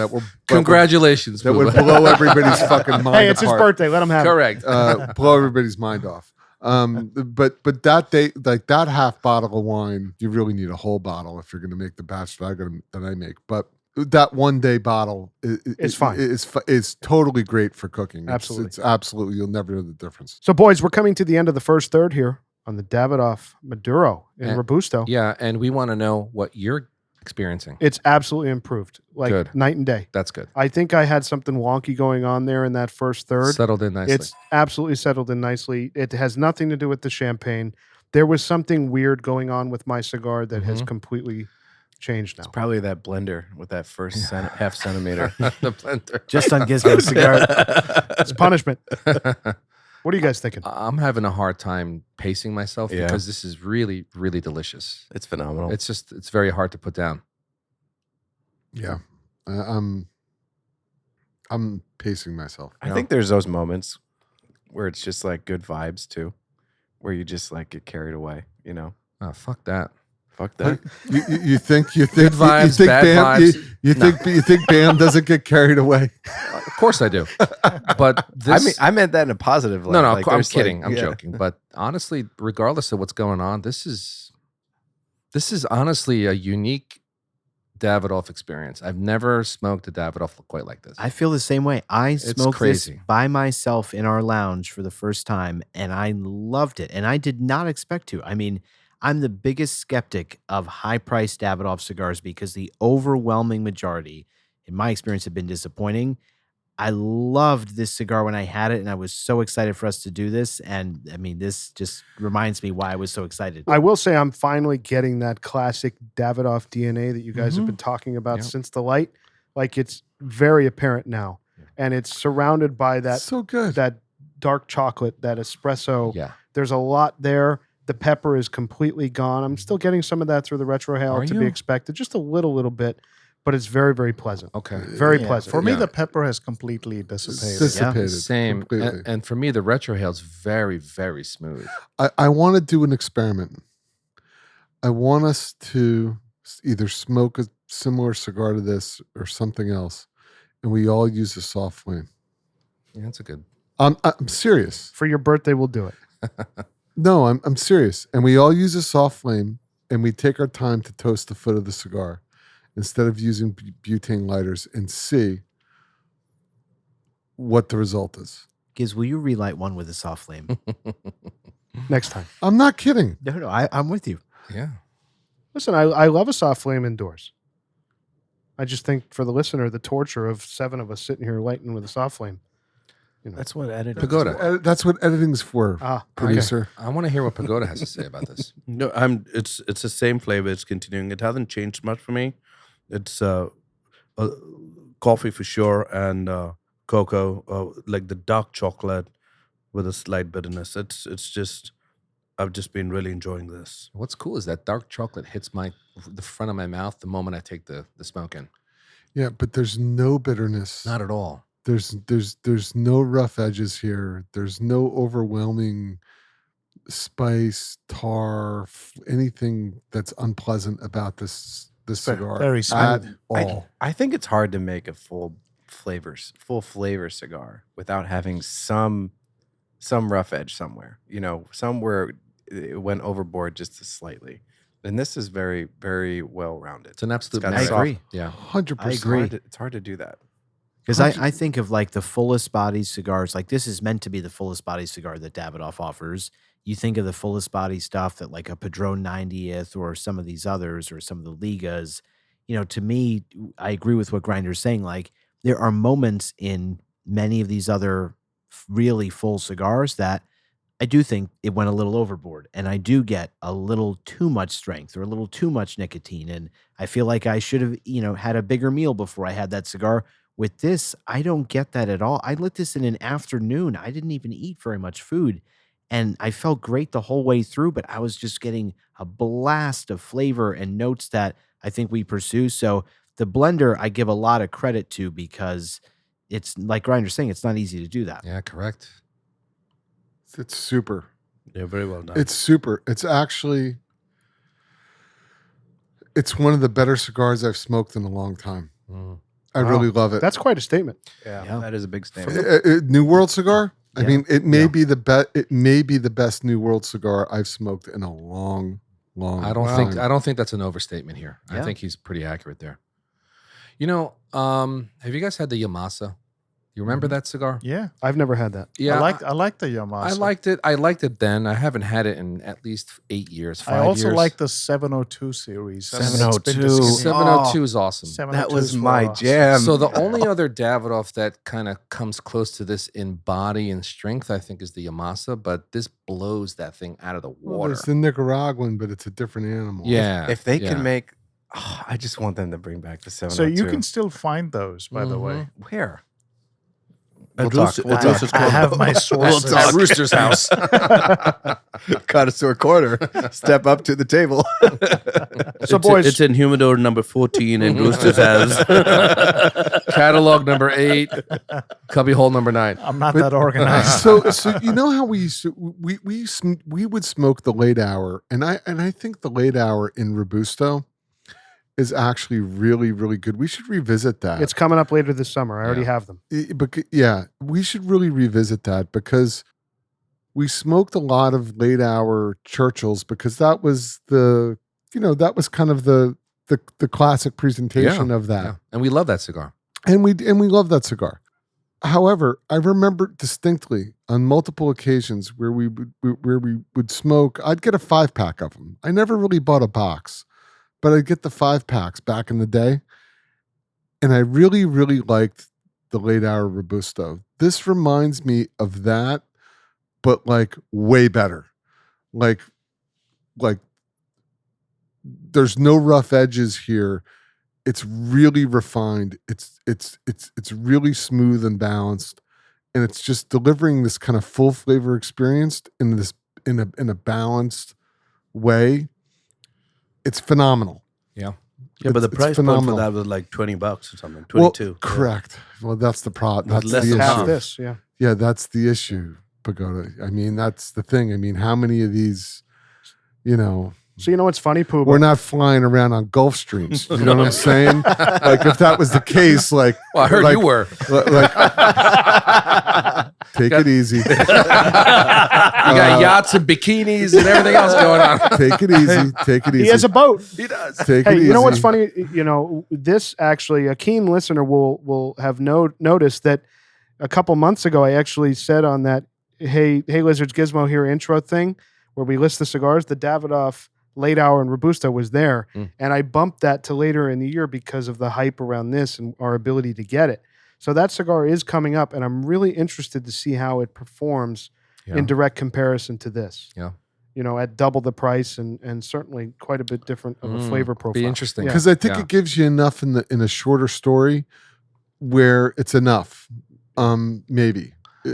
Congratulations. That would Booba. blow everybody's fucking mind. Hey, it's his apart. birthday. Let him have it. Correct. Blow everybody's mind off. But that day, like that half bottle of wine, you really need a whole bottle if you're going to make the batch that I make. But that 1 day bottle It's fine. It's totally great for cooking. Absolutely. It's absolutely, you'll never know the difference. So, boys, we're coming to the end of the first third here on the Davidoff Maduro in And- Robusto. Yeah, and we want to know what you're experiencing. It's absolutely improved, like Good. night and day. That's good. I think I had something wonky going on there in that first third. Settled in nicely. It's absolutely settled in nicely. It has nothing to do with the champagne. There was something weird going on with my cigar that has completely changed now. it's probably that blender with that first half centimeter. the blender. Just on Gizmo Cigar. It's punishment. What are you guys thinking? I'm having a hard time pacing myself Yeah. because this is really, really delicious. It's phenomenal. It's very hard to put down. Yeah. I'm pacing myself. I think there's those moments where it's just like good vibes too, where you just like get carried away. You know, Oh, fuck that. fuck that. You think Good vibes, bad vibes. You think Bam doesn't get carried away? Of course I do. But this, I meant that in a positive light. no, Like, I'm there's, like, kidding. I'm joking. But honestly, regardless of what's going on, this is honestly a unique Davidoff experience. I've never smoked a Davidoff quite like this. I feel the same way. I smoked this crazy. by myself in our lounge for the first time, and I loved it. And I did not expect to. I mean, I'm the biggest skeptic of high-priced Davidoff cigars because the overwhelming majority, in my experience, have been disappointing. I loved this cigar when I had it, and I was so excited for us to do this. And I mean, this just reminds me why I was so excited. I will say I'm finally getting that classic Davidoff DNA that you guys have been talking about Yep. since the light. Like it's very apparent now. And it's surrounded by that So good. that dark chocolate, that espresso. Yeah. There's a lot there. The pepper is completely gone. I'm still getting some of that through the retrohale Are to you? be expected, just a little bit, but it's very, very pleasant. Okay. Very Yeah, pleasant. For me, Yeah. the pepper has completely dissipated. Dissipated Same. completely. And for me, the retrohale's very, very smooth. I want to do an experiment. I want us to either smoke a similar cigar to this or something else, and we all use a soft flame. Yeah, that's a good. I'm serious. For your birthday, we'll do it. No, I'm serious. And we all use a soft flame, and we take our time to toast the foot of the cigar instead of using butane lighters and see what the result is. Giz, will you relight one with a soft flame? Next time. I'm not kidding. No, I'm with you. Yeah. Listen, I love a soft flame indoors. I just think for the listener, the torture of 7 of us sitting here lighting with a soft flame. That's what editing. Pagoda. That's what editing's for, Ah, producer. I want to hear what Pagoda has to say about this. No, it's the same flavor. It's continuing. It hasn't changed much for me. It's coffee for sure, and cocoa, like the dark chocolate with a slight bitterness. It's just I've just been really enjoying this. What's cool is that dark chocolate hits the front of my mouth the moment I take the smoke in. Yeah, but there's no bitterness. Not at all. There's no rough edges here. There's no overwhelming spice, tar, anything that's unpleasant about this cigar very at smooth. all. I think it's hard to make a full flavor cigar without having some rough edge somewhere. You know, somewhere it went overboard just slightly. And this is very, very well rounded. It's an absolute. got I merit. agree. Yeah. 100%. I agree. It's hard to do that. Because I think of like the fullest body cigars, like this is meant to be the fullest body cigar that Davidoff offers. You think of the fullest body stuff that like a Padron 90th or some of these others or some of the Ligas. You know, to me, I agree with what Grinder's saying. Like there are moments in many of these other really full cigars that I do think it went a little overboard, and I do get a little too much strength or a little too much nicotine. And I feel like I should have, had a bigger meal before I had that cigar. With this, I don't get that at all. I lit this in an afternoon. I didn't even eat very much food, and I felt great the whole way through, but I was just getting a blast of flavor and notes that I think we pursue. So the blender, I give a lot of credit to because it's like Grinder's saying, it's not easy to do that. Yeah. Correct. It's super. Yeah, very well done. It's super. It's actually, it's one of the better cigars I've smoked in a long time. Mm. I Wow. really love it. That's quite a statement. Yeah, that is a big statement. New World cigar. I Yeah. mean, it may be the best. It may be the best New World cigar I've smoked in a long I don't time. I don't think that's an overstatement here. I Yeah. think he's pretty accurate there. Have you guys had the Yamasa? You remember that cigar? Yeah, I've never had that. Yeah. I like the Yamasa. I liked it. I liked it then. I haven't had it in at least 8 years. 5 I also years. like the 702 series. I mean, it's been 702. discontinued. 702 is awesome. 702 That was is my for us. jam. So the only other Davidoff that kind of comes close to this in body and strength, I think, is the Yamasa. But this blows that thing out of the Well, water. there's the Nicaraguan, but it's a different animal. Yeah. If they yeah. can make, I just want them to bring back the 702. So you can still find those, by the way. Where? We'll At talk. We'll I, talk. Roosters I have my We'll sources. talk. At Rooster's house. Connoisseur Corner. Step up to the table. So, boys, it's in humidor number 14 in Roosters house. Catalog number 8, cubbyhole number 9. I'm not that organized. So you know how we used to we would smoke the late hour, and I think the late hour in Robusto is actually really, really good. We should revisit that. It's coming up later this summer. I already have them. Yeah, we should really revisit that because we smoked a lot of late hour Churchills because that was that was kind of the classic presentation of that. Yeah. And we love that cigar. And we love that cigar. However, I remember distinctly on multiple occasions where we would smoke. I'd get a 5-pack of them. I never really bought a box, but I'd get the 5-packs back in the day. And I really, really liked the late hour Robusto. This reminds me of that, but like way better. Like there's no rough edges here. It's really refined. It's really smooth and balanced, and it's just delivering this kind of full flavor experience in a balanced way. It's phenomenal. Yeah. Yeah, but the It's price point phenomenal. for that was like $20 or something, 22. Well, correct. Well, that's the problem. That's Less the than Half half. this, yeah. Yeah, that's the issue, Pagoda. I mean, that's the thing. I mean, how many of these, So you know what's funny, Pooh? we're not flying around on Gulf Streams. You know what I'm saying? Like if that was the case, like Well, I heard like, you were. like take it easy. You got yachts and bikinis and everything else going on. Take it easy. Take it easy. He has a boat. He does. Take Hey, it easy. you know what's funny? This actually, a keen listener will have noticed that a couple months ago, I actually said on that Hey Lizards Gizmo here intro thing where we list the cigars, the Davidoff Late Hour and Robusto was there, and I bumped that to later in the year because of the hype around this and our ability to get it. So that cigar is coming up, and I'm really interested to see how it performs in direct comparison to this. Yeah. At double the price and certainly quite a bit different of a flavor profile. Be interesting. Yeah. Because I think Yeah. it gives you enough in a shorter story where it's enough. Maybe.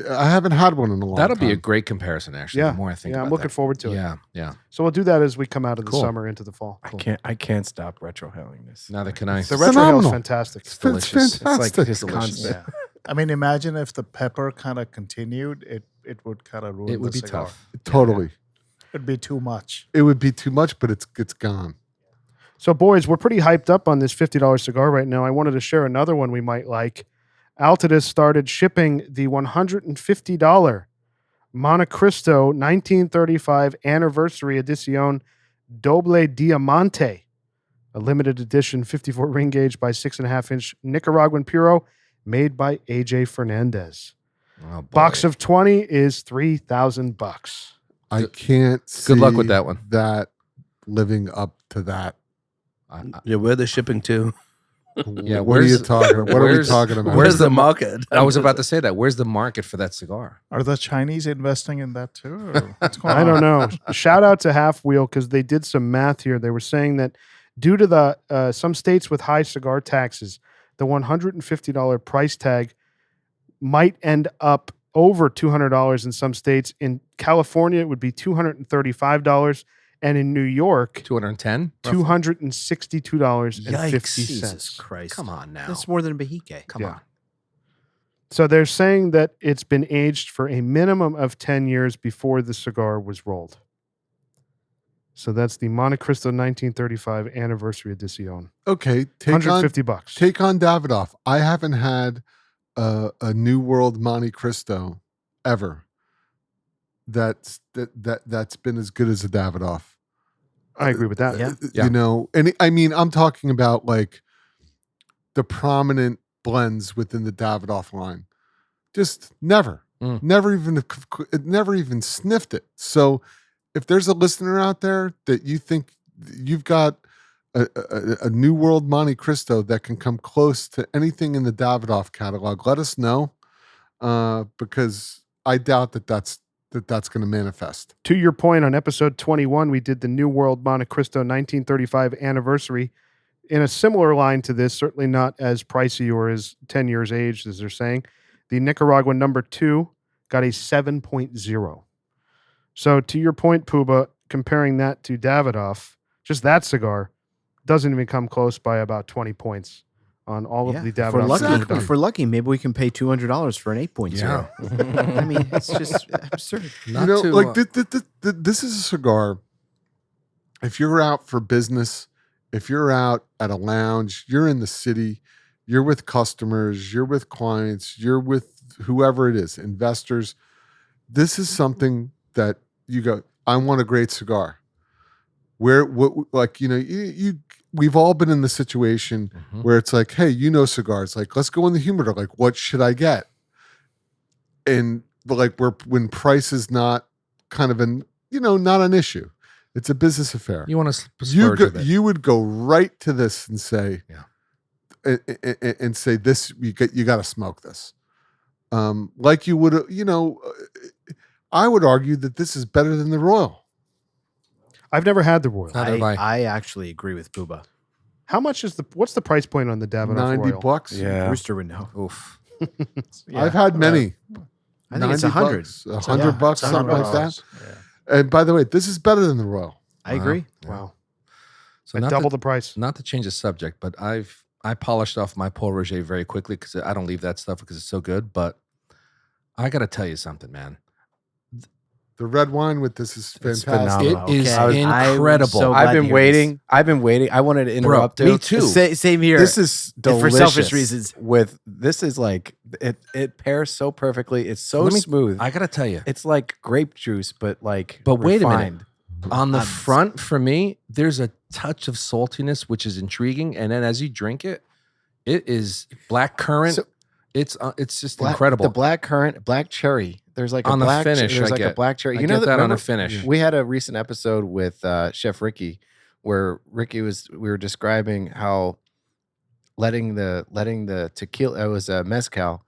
I haven't had one in a long That'll time. be a great comparison, actually. Yeah. The more I think Yeah, about I'm looking that. forward to it. Yeah. Yeah. So we'll do that as we come out of the Cool. summer into the fall. I can't stop retrohaling this. Neither can I. The retro hail is phenomenal. fantastic. It's It's delicious. fantastic. It's like just Delicious. constant. I mean, imagine if the pepper kind of continued, it would kind of ruin It would the be cigar. tough. Totally. It'd be too much. It would be too much, but it's gone. So, boys, we're pretty hyped up on this $50 cigar right now. I wanted to share another one we might like. Altadis started shipping the $150 Montecristo 1935 Anniversary Edición Doble Diamante, a limited edition 54 ring gauge by 6.5 inch Nicaraguan Puro made by AJ Fernandez. Oh, boy. Box of 20 is $3,000. I can't see Good luck with that one. that living up to that. Yeah, where they're shipping to? Yeah, What are you where's- talking about? What are we where's- talking about? Where's the market? I was about to say that. Where's the market for that cigar? Are the Chinese investing in that too? Or what's going I don't on? know. Shout out to Half Wheel because they did some math here. They were saying that due to the some states with high cigar taxes, the $150 price tag might end up over $200 in some states. In California, it would be $235, and in New York, 210? $262.50. Jesus Christ. Come on now. That's more than a Bahique. Come Yeah. on. So they're saying that it's been aged for a minimum of 10 years before the cigar was rolled. So that's the Montecristo 1935 Anniversary Edición. Okay, take $150. Take on Davidoff. I haven't had a New World Monte Cristo ever. That's been as good as a Davidoff. I agree with that. Yeah. Yeah. And I mean, I'm talking about like the prominent blends within the Davidoff line. Just never never even sniffed it. So if there's a listener out there that you think you've got a New World Monte Cristo that can come close to anything in the Davidoff catalog, let us know, because I doubt that's going to manifest. To your point, on episode 21, we did the New World Montecristo 1935 Anniversary in a similar line to this, certainly not as pricey or as 10 years aged as they're saying. The Nicaraguan number 2 got a 7.0. So to your point, Puba, comparing that to Davidoff, just that cigar doesn't even come close by about 20 points on all of the If we're Davidoff. lucky, Exactly. if we're lucky, maybe we can pay $200 for an 8.0. Yeah. I mean, it's just absurd. Not you know, to, like this is a cigar. If you're out for business, if you're out at a lounge, you're in the city, you're with customers, you're with clients, you're with whoever it is, investors. This is something that you go, I want a great cigar. We've all been in the situation where it's like, hey, cigars, like, let's go in the humidor. Like, what should I get? But when price is not kind of not an issue. It's a business affair. you want to splurge a bit. You would go right to this and say, and say this, you got to smoke this. Like you would, I would argue that this is better than the Royal. I've never had the Royal. Neither have I. I actually agree with Puba. How much is what's the price point on the Davidoff Royal? $90. Yeah. Rooster would know. Oof. I've had many. I think it's 100. $100, Yeah, something like that. $100. Yeah. And by the way, this is better than the Royal. I agree. Wow. So At not double to, the price. not to change the subject, but I polished off my Paul Roger very quickly because I don't leave that stuff because it's so good. But I got to tell you something, man. The red wine with this is fantastic. phenomenal. It is Okay. incredible. So glad I've to been hear waiting. I've been waiting. I wanted to interrupt me him. too. Same here. This is for delicious. selfish reasons. This is like it pairs so perfectly. It's so Let me- smooth. I got to tell you. It's like grape juice, but like. But wait a minute. refined. On the front, for me, there's a touch of saltiness, which is intriguing. And then as you drink it, it is black currant. So- it's just Black- incredible. The black currant, black cherry. There's like On a the black finish, There's I like a get- black cherry. I You know get that on a remember- finish. We had a recent episode with Chef Ricky where we were describing how letting the tequila, it was a mezcal,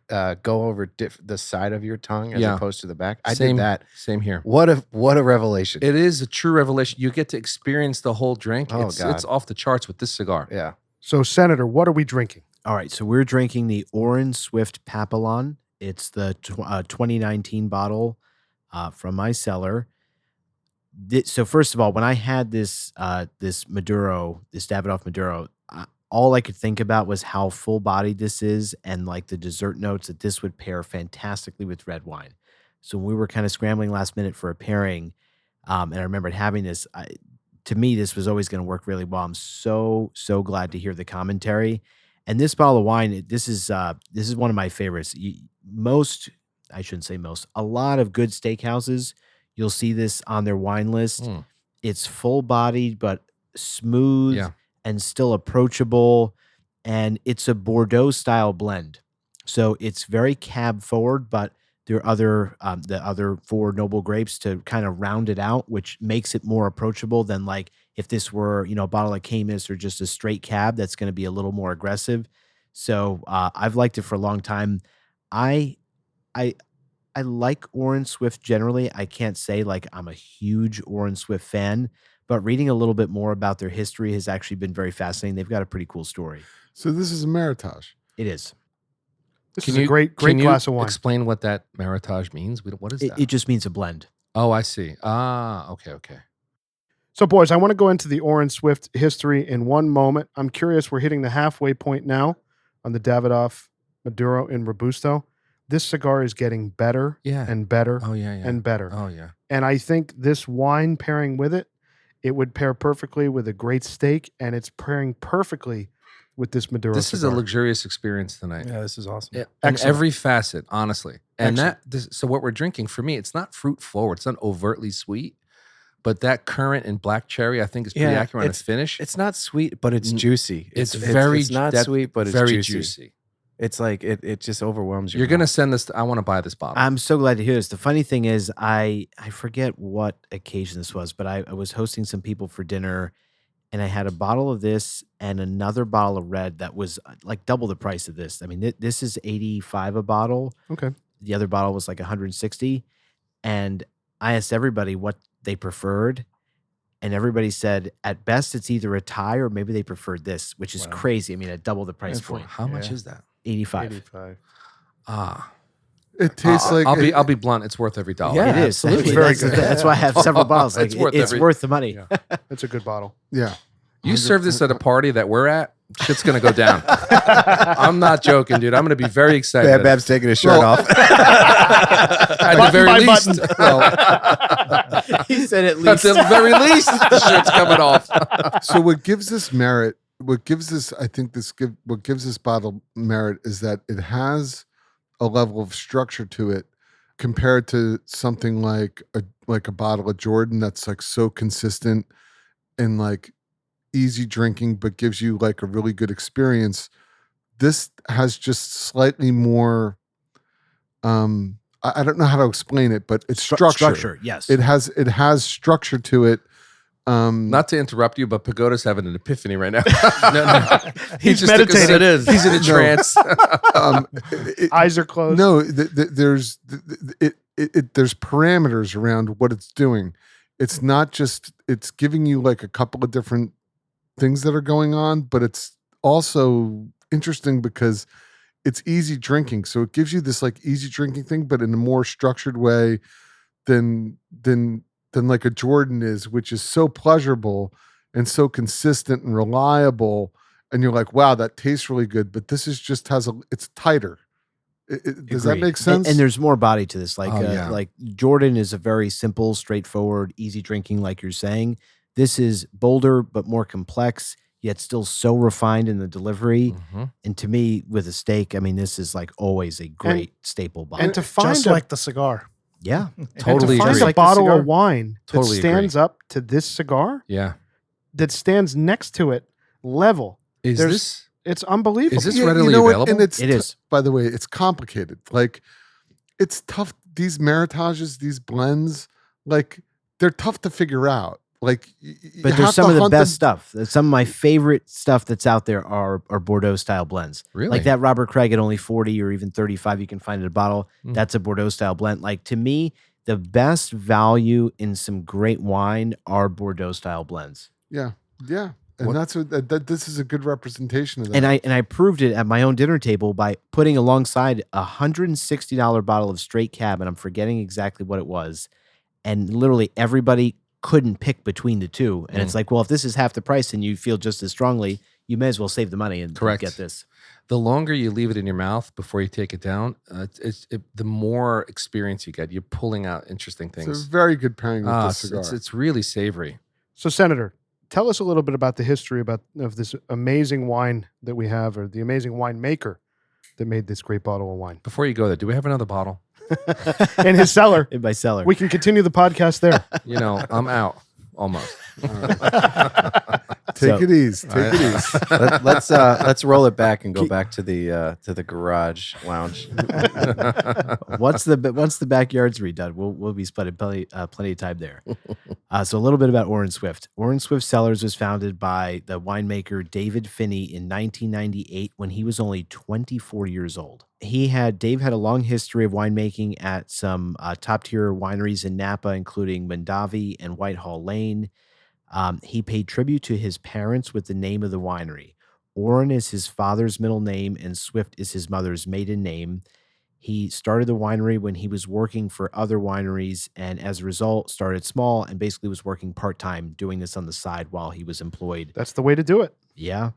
go over the side of your tongue as Yeah. opposed to the back. I Same- did that. Same here. What a revelation. It is a true revelation. You get to experience the whole drink. Oh, it's God. off the charts with this cigar. Yeah. So, Senator, what are we drinking? All right, so we're drinking the Orin Swift Papillon. It's the 2019 bottle from my cellar. So first of all, when I had this Maduro, this Davidoff Maduro, all I could think about was how full bodied this is and like the dessert notes that this would pair fantastically with red wine. So when we were kind of scrambling last minute for a pairing, and I remembered having this, to me, this was always going to work really well. I'm so glad to hear the commentary. And this bottle of wine, this is one of my favorites. I shouldn't say most, a lot of good steakhouses, you'll see this on their wine list. Mm. It's full bodied, but smooth Yeah. and still approachable. And it's a Bordeaux style blend. So it's very cab forward, but there are the other four noble grapes to kind of round it out, which makes it more approachable than like if this were, a bottle of Camus or just a straight cab, that's going to be a little more aggressive. So I've liked it for a long time. I like Orin Swift generally. I can't say like I'm a huge Orin Swift fan, but reading a little bit more about their history has actually been very fascinating. They've got a pretty cool story. So this is a Meritage. It is. This is a great can you glass of wine. Explain what that Meritage means. What is that? It just means a blend. Oh, I see. Okay. So, boys, I want to go into the Orin Swift history in one moment. I'm curious. We're hitting the halfway point now on the Davidoff Maduro and Robusto. This cigar is getting better Yeah. and better Oh yeah. and better. Oh yeah. And I think this wine pairing with it, it would pair perfectly with a great steak, and it's pairing perfectly with this Maduro This is a cigar. luxurious experience tonight. Yeah, this is awesome. In Excellent. every facet, honestly. And Excellent. so what we're drinking for me, it's not fruit forward. It's not overtly sweet, but that currant and black cherry, I think, is pretty Yeah, accurate on the finish. It's not sweet, but it's N- juicy. It's very It's not that- sweet, but it's very juicy. It's like it just overwhelms you. You're gonna send this. I want to buy this bottle. I'm so glad to hear this. The funny thing is, I forget what occasion this was, but I was hosting some people for dinner, and I had a bottle of this and another bottle of red that was like double the price of this. I mean, this is $85 a bottle. Okay. The other bottle was like $160, and I asked everybody what they preferred, and everybody said at best it's either a tie or maybe they preferred this, which is Wow. crazy. I mean, at double the price That's point. How much Yeah. is that? 85. 85. It tastes like I'll be blunt. It's worth every dollar. Yeah, It is. I mean, It's very good. that's why I have several bottles. Like, It's it's worth worth the money. Yeah. It's a good bottle. yeah. You serve this at a party that we're at, shit's gonna go down. I'm not joking, dude. I'm gonna be very excited. Bab's taking his shirt off. At the very by least, He said at at least. the very least, the shirt's coming off. So what gives this merit? What gives this? I think what gives this bottle merit is that it has a level of structure to it compared to something like a bottle of Jordan that's like so consistent and like easy drinking, but gives you like a really good experience. This has just slightly more. I don't know how to explain it, but it's structure. Yes. It has structure to it. Not to interrupt you, but Pagoda's having an epiphany right now. No. He's just took a meditating. sip. It is. He's in a No. trance. Eyes are closed. No, there's there's parameters around what it's doing. It's not just it's giving you like a couple of different things that are going on, but it's also interesting because it's easy drinking. So it gives you this like easy drinking thing, but in a more structured way than like a Jordan is, which is so pleasurable and so consistent and reliable. And you're like, wow, that tastes really good. But this is just it's tighter. Does that Agreed. make sense? And there's more body to this. Like, Oh, yeah. like Jordan is a very simple, straightforward, easy drinking, like you're saying. This is bolder but more complex, yet still so refined in the delivery. Mhm. And to me, with a steak, I mean, this is like always a great staple bottle. And to find Just a, like the cigar. yeah, Totally and to find agree. a Like the bottle cigar. of wine Totally that stands up to this cigar, Yeah. that stands next to it, level. Is There's- this It's unbelievable. is this Yeah, readily you know what? available? And it's It is. by the way, it's complicated. Like it's tough. These maritages, these blends, like they're tough to figure out. Like, but there's some of the best stuff. Some of my favorite stuff that's out there are Bordeaux style blends. Really? Like that Robert Craig at only 40 or even 35, you can find in a bottle. Mm. That's a Bordeaux style blend. Like to me, the best value in some great wine are Bordeaux style blends. Yeah, yeah, and What- that's what this is a good representation of that. And I proved it at my own dinner table by putting alongside a $160 bottle of straight cab, and I'm forgetting exactly what it was. And literally everybody couldn't pick between the two. And it's like, well, if this is half the price and you feel just as strongly, you may as well save the money and Correct. get this. The longer you leave it in your mouth before you take it down, the more experience you get. You're pulling out interesting it's a things. very good pairing with Ah, this cigar. it's really savory. So, Senator, tell us a little bit about the history of this amazing wine that we have, or the amazing winemaker that made this great bottle of wine. Before you go there, do we have another bottle? In his cellar. In my cellar. We can continue the podcast there. You know, I'm out almost. Take So- it easy. Take it easy. Let's roll it back and go back to the garage lounge. Once the backyard's redone, we'll be spending plenty of time there. So a little bit about Orin Swift. Orin Swift Cellars was founded by the winemaker David Finney in 1998 when he was only 24 years old. Dave had a long history of winemaking at some top tier wineries in Napa, including Mondavi and Whitehall Lane. He paid tribute to his parents with the name of the winery. Orin is his father's middle name and Swift is his mother's maiden name. He started the winery when he was working for other wineries and as a result started small and basically was working part-time doing this on the side while he was employed. That's the way to do it. Yeah.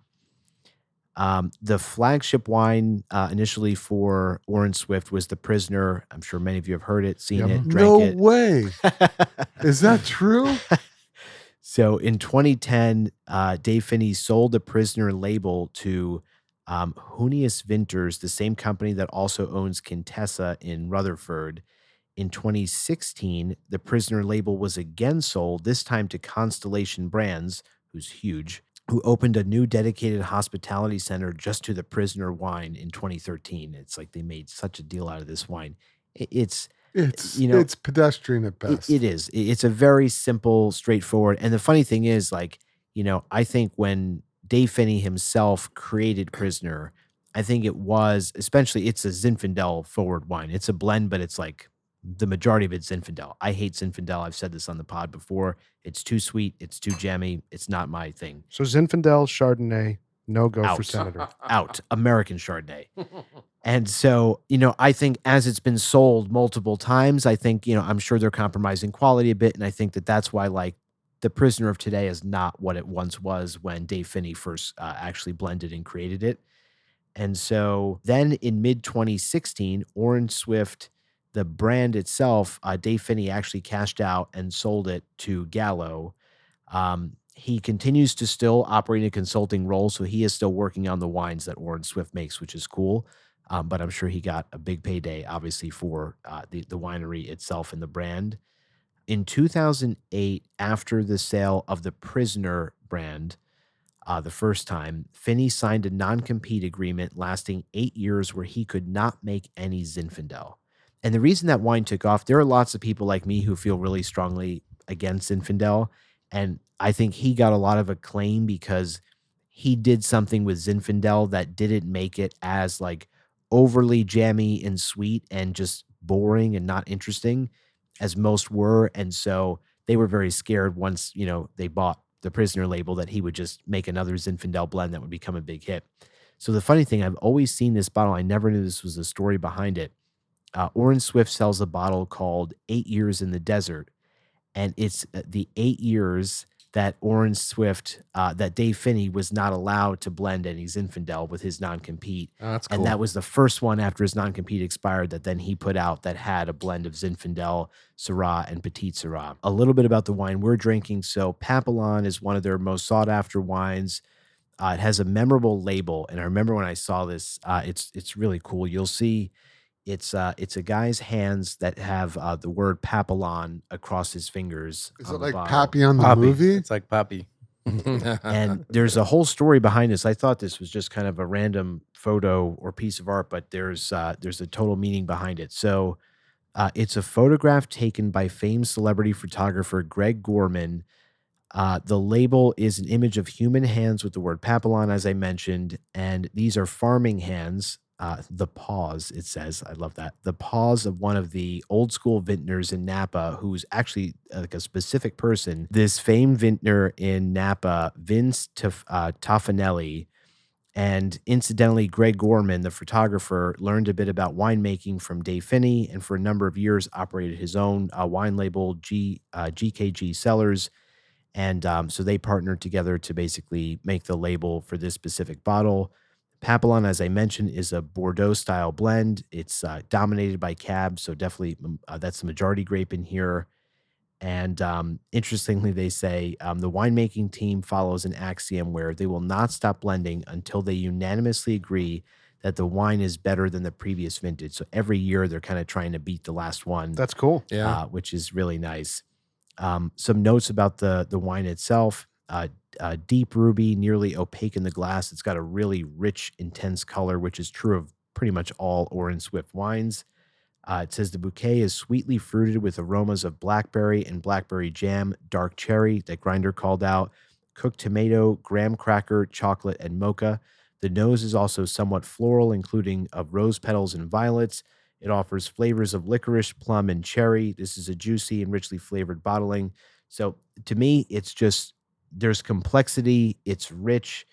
The flagship wine initially for Orin Swift was The Prisoner. I'm sure many of you have heard it, seen it, drank No it. way. Is that true? So in 2010, Dave Finney sold the Prisoner label to Junius Vinters, the same company that also owns Quintessa in Rutherford. In 2016, the Prisoner label was again sold, this time to Constellation Brands, who's huge, who opened a new dedicated hospitality center just to the Prisoner wine in 2013. It's like they made such a deal out of this wine. It's It's pedestrian at best. it is. It's a very simple, straightforward. And the funny thing is, I think when Dave Finney himself created Prisoner, I think it was, especially, it's a Zinfandel forward wine. It's a blend, but it's like the majority of it's Zinfandel. I hate Zinfandel. I've said this on the pod before. It's too sweet. It's too jammy. It's not my thing. So Zinfandel, Chardonnay, no go for Out. Senator. Out. American Chardonnay. And so, I think as it's been sold multiple times, I think, I'm sure they're compromising quality a bit. And I think that that's why, like, the Prisoner of today is not what it once was when Dave Finney first actually blended and created it. And so then in mid 2016, Orin Swift, the brand itself, Dave Finney actually cashed out and sold it to Gallo. He continues to still operate in a consulting role, so he is still working on the wines that Orin Swift makes, which is cool. But I'm sure he got a big payday, obviously, for the winery itself and the brand. In 2008, after the sale of the Prisoner brand, the first time, Finney signed a non-compete agreement lasting 8 years where he could not make any Zinfandel. And the reason that wine took off, there are lots of people like me who feel really strongly against Zinfandel. And I think he got a lot of acclaim because he did something with Zinfandel that didn't make it as like overly jammy and sweet and just boring and not interesting as most were. And so they were very scared once, they bought the Prisoner label that he would just make another Zinfandel blend that would become a big hit. So the funny thing, I've always seen this bottle. I never knew this was the story behind it. Orin Swift sells a bottle called 8 Years in the Desert. And it's the 8 years that Orin Swift, that Dave Finney was not allowed to blend any Zinfandel with his non-compete. Oh, that's cool. And that was the first one after his non-compete expired that then he put out that had a blend of Zinfandel, Syrah, and Petit Syrah. A little bit about the wine we're drinking. So Papillon is one of their most sought-after wines. It has a memorable label. And I remember when I saw this, it's really cool. You'll see it's a guy's hands that have the word Papillon across his fingers. Is on it the like bottle. Pappy on the Poppy. movie? It's like Poppy. And there's a whole story behind this. I thought this was just kind of a random photo or piece of art, but there's a total meaning behind it. So it's a photograph taken by famed celebrity photographer Greg Gorman. The label is an image of human hands with the word Papillon, as I mentioned, and these are farming hands. The paws, it says, I love that. The paws of one of the old school vintners in Napa, who's actually like a specific person. This famed vintner in Napa, Vince Toffanelli, and incidentally, Greg Gorman, the photographer, learned a bit about winemaking from Dave Finney, and for a number of years operated his own wine label, GKG Cellars. And so they partnered together to basically make the label for this specific bottle. Papillon, as I mentioned, is a Bordeaux-style blend. It's dominated by Cab, so definitely that's the majority grape in here. And interestingly, they say the winemaking team follows an axiom where they will not stop blending until they unanimously agree that the wine is better than the previous vintage. So every year they're kind of trying to beat the last one. That's cool. Yeah. Which is really nice. Some notes about the wine itself. Deep ruby, nearly opaque in the glass. It's got a really rich, intense color, which is true of pretty much all Orin Swift wines. It says the bouquet is sweetly fruited with aromas of blackberry and blackberry jam, dark cherry that Grinder called out, cooked tomato, graham cracker, chocolate, and mocha. The nose is also somewhat floral, including of rose petals and violets. It offers flavors of licorice, plum, and cherry. This is a juicy and richly flavored bottling. So to me, it's just, there's complexity. It's rich.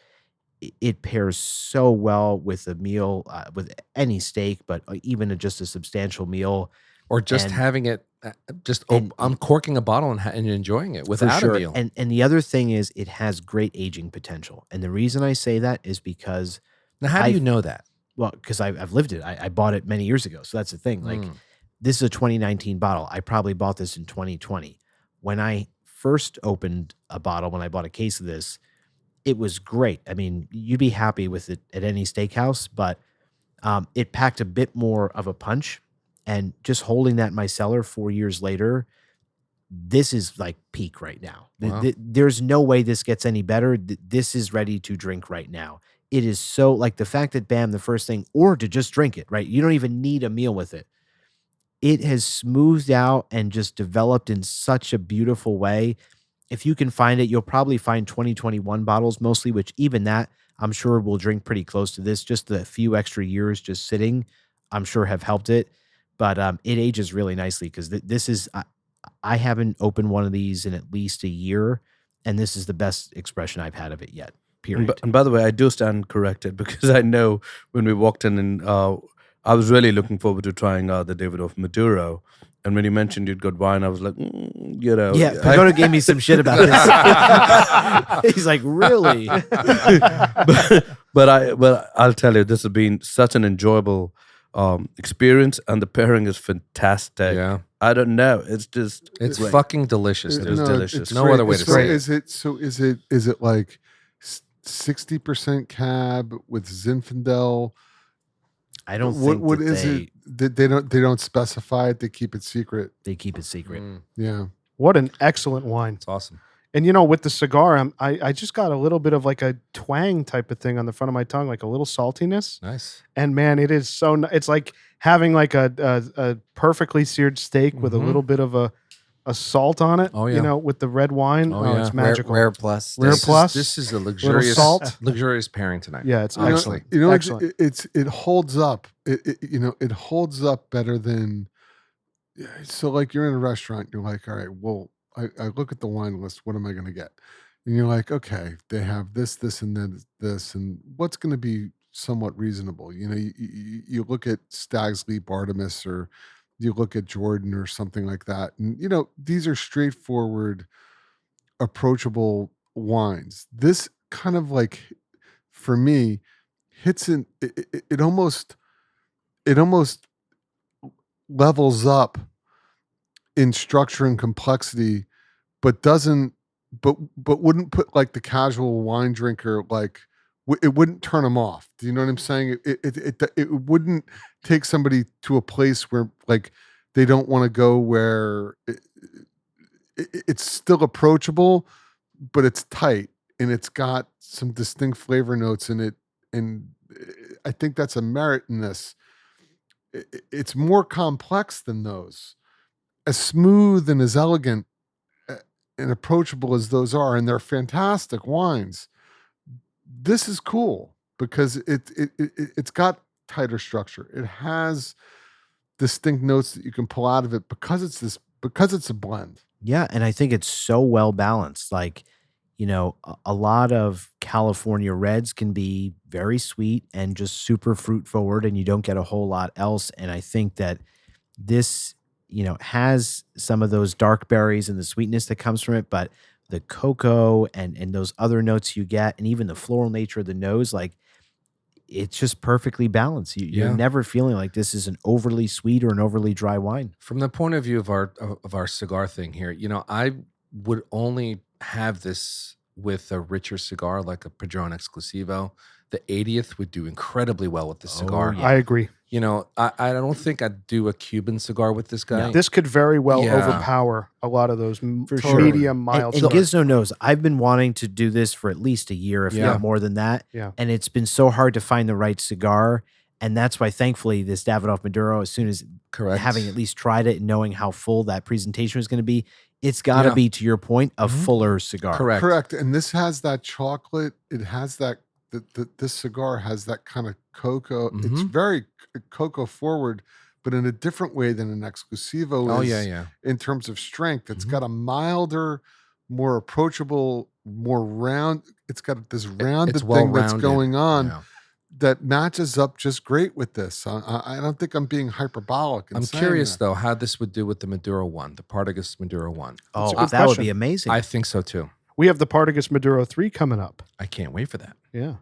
It pairs so well with a meal, with any steak, but even just a substantial meal. Or just And- having it, and- uncorking a bottle and enjoying it without For sure. a meal. And the other thing is it has great aging potential. And the reason I say that is because, Now, how do you know that? well, because I've lived it. I bought it many years ago. So that's the thing. Like, Mm. this is a 2019 bottle. I probably bought this in 2020. When I first opened a bottle, when I bought a case of this, it was great. I mean, you'd be happy with it at any steakhouse, but it packed a bit more of a punch. And just holding that in my cellar 4 years later, this is like peak right now. Wow. There's no way this gets any better. This is ready to drink right now. It is so, like, the fact that bam, the first thing, or to just drink it, right? You don't even need a meal with it. It has smoothed out and just developed in such a beautiful way. If you can find it, you'll probably find 2021 bottles mostly, which even that I'm sure will drink pretty close to this. Just the few extra years just sitting, I'm sure have helped it. But it ages really nicely because this is, I haven't opened one of these in at least a year, and this is the best expression I've had of it yet, period. And by the way, I do stand corrected because I know when we walked in and I was really looking forward to trying out the Davidoff Maduro. And when you mentioned you'd got wine, I was like, Yeah, Pagoda gave me some shit about this. He's like, really? but I'll tell you, this has been such an enjoyable experience, and the pairing is fantastic. Yeah. I don't know. It's just It's fucking delicious. It is delicious. it's No great. other way to So say it. is it like 60% cab with Zinfandel? I don't What think what that is they, it? They don't specify it. They keep it secret. they keep it secret. Yeah. What an excellent wine. It's awesome. And with the cigar, I just got a little bit of like a twang type of thing on the front of my tongue, like a little saltiness. Nice. And man, it is so. It's like having like a perfectly seared steak with a little bit of a salt on it. Oh, yeah. With the red wine. Oh, Oh, yeah. it's magical. Rare plus. Rare plus. This is a Little luxurious, salt. luxurious pairing tonight. Yeah, it's You know- excellent. Excellent. Excellent. It holds up. It holds up better than. So like you're in a restaurant, you're like, all right, well, I look at the wine list. What am I going to get? And you're like, okay, they have this, and then this, and what's going to be somewhat reasonable? You look at Stag's Leap Artemis, or you look at Jordan or something like that, and these are straightforward, approachable wines. This kind of like, for me, hits in. It almost levels up in structure and complexity, but wouldn't put like the casual wine drinker, like it wouldn't turn them off. Do you know what I'm saying? It wouldn't take somebody to a place where like they don't want to go, where it's still approachable, but it's tight and it's got some distinct flavor notes in it. And I think that's a merit in this. It's more complex than those. As smooth and as elegant and approachable as those are, and they're fantastic wines, this is cool because it's got tighter structure. It has distinct notes that you can pull out of it because it's a blend. Yeah, and I think it's so well balanced. Like, a lot of California reds can be very sweet and just super fruit forward, and you don't get a whole lot else. And I think that this, has some of those dark berries and the sweetness that comes from it, but the cocoa and those other notes you get, and even the floral nature of the nose, like it's just perfectly balanced. You're never feeling like this is an overly sweet or an overly dry wine. From the point of view of our cigar thing here, I would only have this with a richer cigar like a Padron Exclusivo. The 80th would do incredibly well with the cigar. yeah. I agree. I don't think I'd do a Cuban cigar with this guy. This could very well Yeah. overpower a lot of those sure. medium, mild And cigars. Gizmo knows I've been wanting to do this for at least a year, if Yeah. not more than that. Yeah. And it's been so hard to find the right cigar. And that's why, thankfully, this Davidoff Maduro, as soon as Correct. having at least tried it and knowing how full that presentation was going to be, it's got to Yeah. be, to your point, a Mhm. fuller cigar. Correct. And this has that chocolate. It has that. This cigar has that kind of cocoa. It's Mhm. very cocoa forward, but in a different way than an Exclusivo Oh is yeah. in terms of strength. It's Mhm. got a milder, more approachable, more round. It's got this rounded thing that's well-rounded. going on Yeah. that matches up just great with this. I don't think I'm being hyperbolic. In I'm saying curious that. though how this would do with the Maduro one, the Partagas Maduro one. Oh, That's a good that would question. be amazing. I think so too. We have the Partagas Maduro 3 coming up. I can't wait for that. Yeah.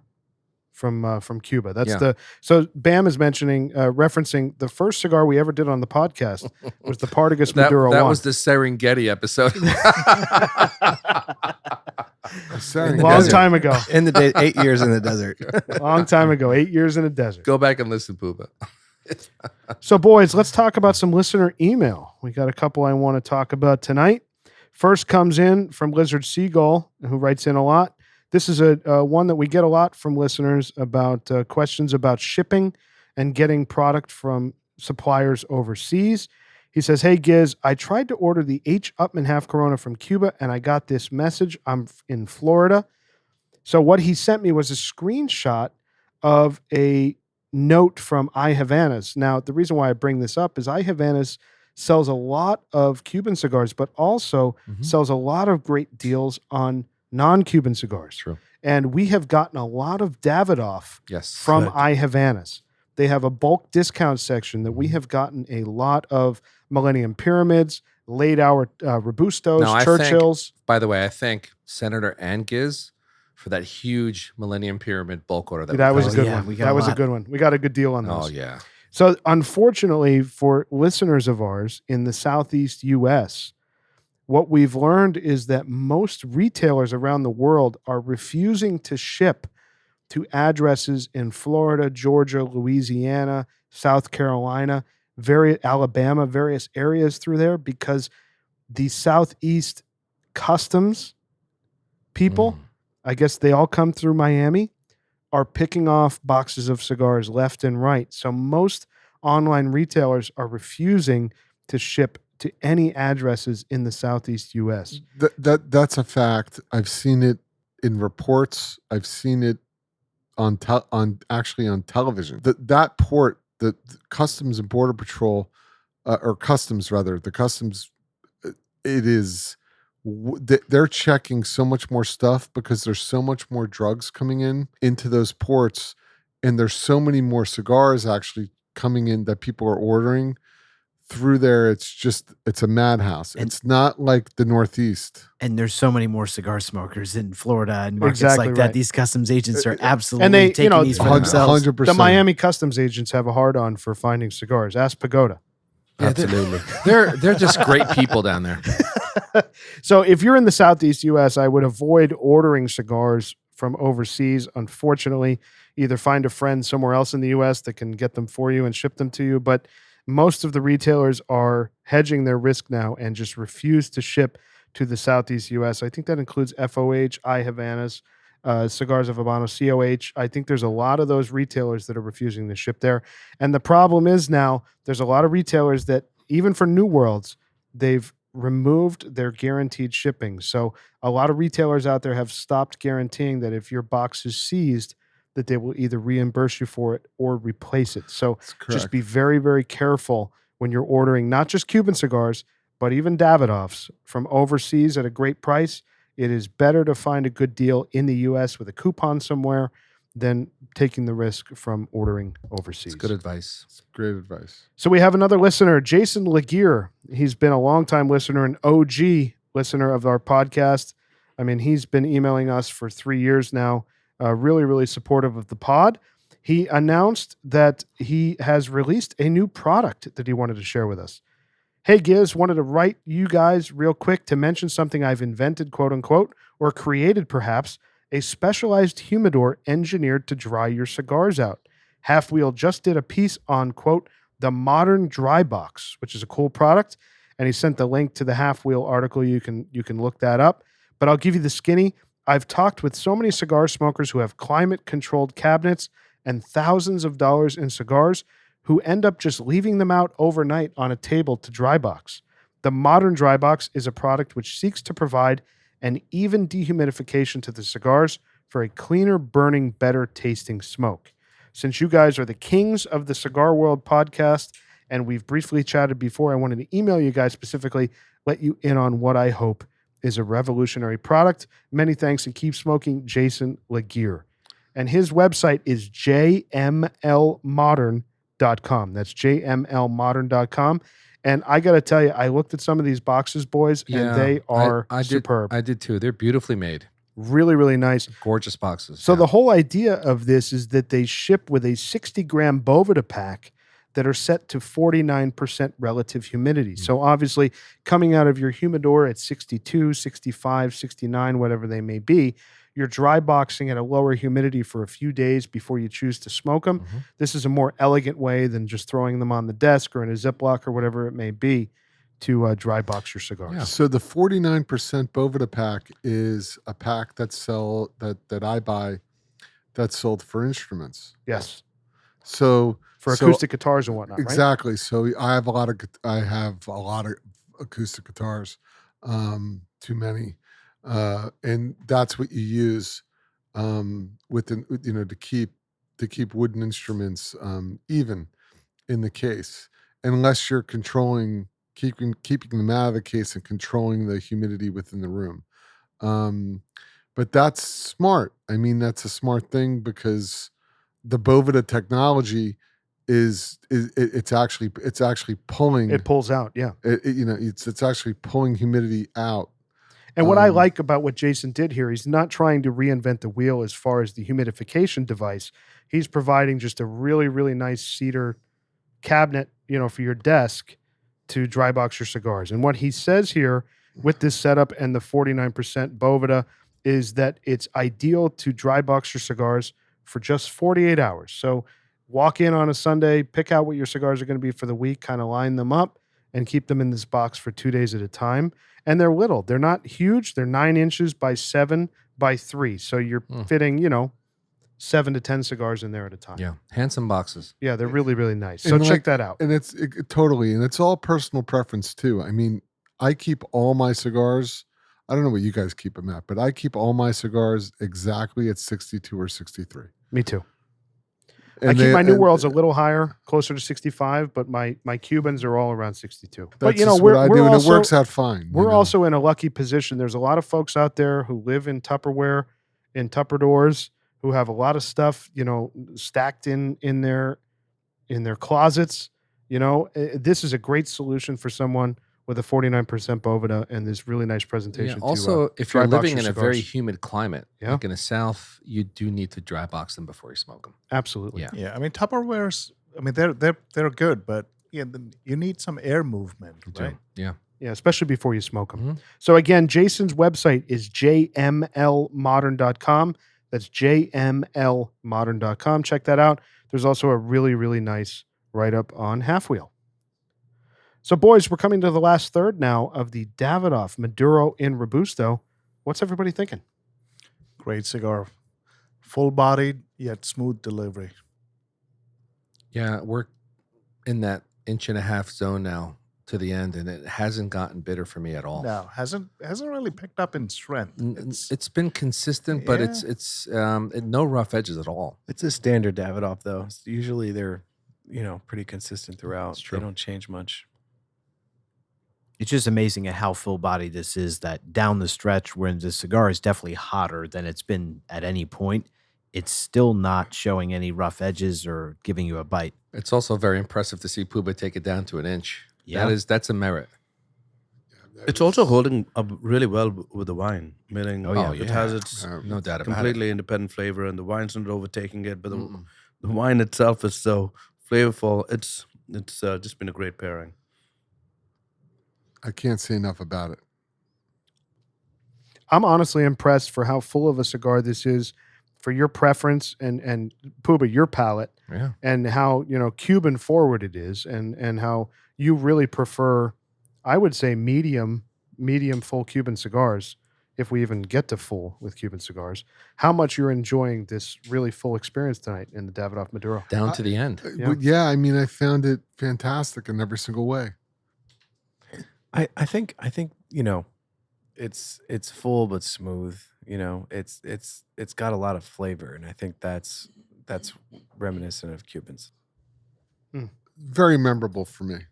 From Cuba. That's Yeah. so Bam is mentioning, referencing the first cigar we ever did on the podcast was the Partagas Maduro that 1. was the Serengeti episode. Saying long desert. time ago. In the day, 8 years in the desert. Long time ago. 8 years in a desert. Go back and listen, Pooba. So, boys, let's talk about some listener email. We got a couple I want to talk about tonight. First comes in from Lizard Seagull, who writes in a lot. This is a one that we get a lot from listeners about questions about shipping and getting product from suppliers overseas. He says, "Hey, Giz, I tried to order the H. Upman half Corona from Cuba, and I got this message. I'm in Florida." So what he sent me was a screenshot of a note from I Havanas. Now, the reason why I bring this up is I Havanas sells a lot of Cuban cigars, but also sells a lot of great deals on non-Cuban cigars. True. And we have gotten a lot of Davidoff Yes. from I Havanas. they have a bulk discount section that we have gotten a lot of Millennium Pyramids, late hour Robustos, No, I Churchills. By the way, I thank Senator and Giz for that huge Millennium Pyramid bulk order. That we was got. a good yeah, one. we got That a was a lot. good one. We got a good deal on those. Oh yeah. So unfortunately for listeners of ours in the Southeast U.S., what we've learned is that most retailers around the world are refusing to ship to addresses in Florida, Georgia, Louisiana, South Carolina, Alabama, various areas through there, because the Southeast customs people, I guess they all come through Miami, are picking off boxes of cigars left and right. So most online retailers are refusing to ship to any addresses in the Southeast U.S. That's a fact. I've seen it in reports. I've seen it on television. That port, the Customs and Border Patrol, or Customs rather, the Customs, it is. They're checking so much more stuff because there's so much more drugs coming into those ports, and there's so many more cigars actually coming in that people are ordering through there. It's a madhouse. And- it's not like the Northeast. And there's so many more cigar smokers in Florida and markets Exactly like that. right. These customs agents are absolutely And they, taking these for 100%. themselves. The Miami customs agents have a hard on for finding cigars. Ask Pagoda. Yeah, Absolutely. They're just great people down there. So if you're in the Southeast U.S., I would avoid ordering cigars from overseas. Unfortunately, either find a friend somewhere else in the U.S. that can get them for you and ship them to you. But most of the retailers are hedging their risk now and just refuse to ship to the Southeast U.S. I think that includes FOH, I Havanas, Cigars of Habano, COH. I think there's a lot of those retailers that are refusing to ship there. And the problem is now there's a lot of retailers that, even for New Worlds, they've removed their guaranteed shipping. So a lot of retailers out there have stopped guaranteeing that if your box is seized, that they will either reimburse you for it or replace it. So just be very, very careful when you're ordering not just Cuban cigars, but even Davidoffs from overseas at a great price. It is better to find a good deal in the U.S. with a coupon somewhere than taking the risk from ordering overseas. It's good advice. It's great advice. So we have another listener, Jason Laguerre. He's been a longtime listener, an OG listener of our podcast. I mean, he's been emailing us for 3 years now, really, really supportive of the pod. He announced that he has released a new product that he wanted to share with us. Hey, Giz, wanted to write you guys real quick to mention something I've invented, quote unquote, or created perhaps, a specialized humidor engineered to dry your cigars out. Half Wheel just did a piece on, quote, the modern dry box, which is a cool product. And he sent the link to the Half Wheel article. You can look that up. But I'll give you the skinny. I've talked with so many cigar smokers who have climate-controlled cabinets and thousands of dollars in cigars who end up just leaving them out overnight on a table to dry box. The modern dry box is a product which seeks to provide an even dehumidification to the cigars for a cleaner burning, better tasting smoke. Since you guys are the kings of the Cigar World podcast, and we've briefly chatted before, I wanted to email you guys specifically, let you in on what I hope is a revolutionary product. Many thanks and keep smoking, Jason Laguerre. And his website is jmlmodern.com. That's jmlmodern.com. And I got to tell you, I looked at some of these boxes, boys, and they are superb. I did too. They're beautifully made. Really, really nice. Gorgeous boxes. So the whole idea of this is that they ship with a 60-gram Boveda pack that are set to 49% relative humidity. So obviously, coming out of your humidor at 62, 65, 69, whatever they may be, you're dry boxing at a lower humidity for a few days before you choose to smoke them. Mm-hmm. This is a more elegant way than just throwing them on the desk or in a Ziploc or whatever it may be to dry box your cigars. Yeah. So the 49% Boveda pack is a pack that I buy that's sold for instruments. Yes. So For acoustic guitars and whatnot, right? exactly. So I have a lot of acoustic guitars, too many, and that's what you use to keep wooden instruments even in the case, unless you're keeping them out of the case and controlling the humidity within the room. But that's smart. I mean, that's a smart thing because the Boveda technology it's actually pulling. It pulls out. Yeah. It's actually pulling humidity out. And what I like about what Jason did here, he's not trying to reinvent the wheel as far as the humidification device. He's providing just a really, really nice cedar cabinet, for your desk to dry box your cigars. And what he says here with this setup and the 49% Boveda is that it's ideal to dry box your cigars for just 48 hours. So walk in on a Sunday, pick out what your cigars are going to be for the week, kind of line them up and keep them in this box for 2 days at a time. And they're little. They're not huge. They're 9 inches by 7 by 3. So you're fitting, 7 to 10 cigars in there at a time. Yeah. Handsome boxes. Yeah, they're really, really nice. So check that out. And it's totally, and it's all personal preference too. I mean, I keep all my cigars. I don't know what you guys keep them at, but I keep all my cigars exactly at 62 or 63. Me too. And I keep my New Worlds a little higher, closer to 65, but my Cubans are all around 62. But what I do, and it works out fine. We're also in a lucky position. There's a lot of folks out there who live in Tupperware, in Tupper doors, who have a lot of stuff, stacked in their closets. This is a great solution for someone with a 49% Boveda and this really nice presentation. Yeah, also, if you're dry box living your in a cigars. very humid climate, Yeah. like in the South, you do need to dry box them before you smoke them. Absolutely. Yeah. Yeah, I mean Tupperwares. I mean they're good, but you need some air movement, right? Yeah. Yeah, especially before you smoke them. Mhm. So again, Jason's website is jmlmodern.com. That's jmlmodern.com. Check that out. There's also a really, really nice write-up on Half Wheel. So boys, we're coming to the last third now of the Davidoff Maduro in Robusto. What's everybody thinking? Great cigar, full-bodied yet smooth delivery. Yeah, we're in that 1.5 inch zone now to the end, and it hasn't gotten bitter for me at all. No, hasn't really picked up in strength. It's been consistent, but Yeah. it's no rough edges at all. It's a standard Davidoff, though. Usually they're, pretty consistent throughout. true. They don't change much. It's just amazing at how full body this is, that down the stretch when the cigar is definitely hotter than it's been at any point, it's still not showing any rough edges or giving you a bite. It's also very impressive to see Puba take it down to 1 inch. Yeah. That's a merit. It's also holding up really well with the wine, meaning it has its No doubt about completely independent flavor, and the wine's not overtaking it. But the wine itself is so flavorful. It's just been a great pairing. I can't say enough about it. I'm honestly impressed for how full of a cigar this is, for your preference and Puba, your palate, Yeah. and how Cuban forward it is, and how you really prefer, I would say, medium full Cuban cigars, if we even get to full with Cuban cigars. How much you're enjoying this really full experience tonight in the Davidoff Maduro. Down to the end. But yeah, I mean, I found it fantastic in every single way. I think it's full but smooth. It's got a lot of flavor, and I think that's reminiscent of Cubans. Very memorable for me.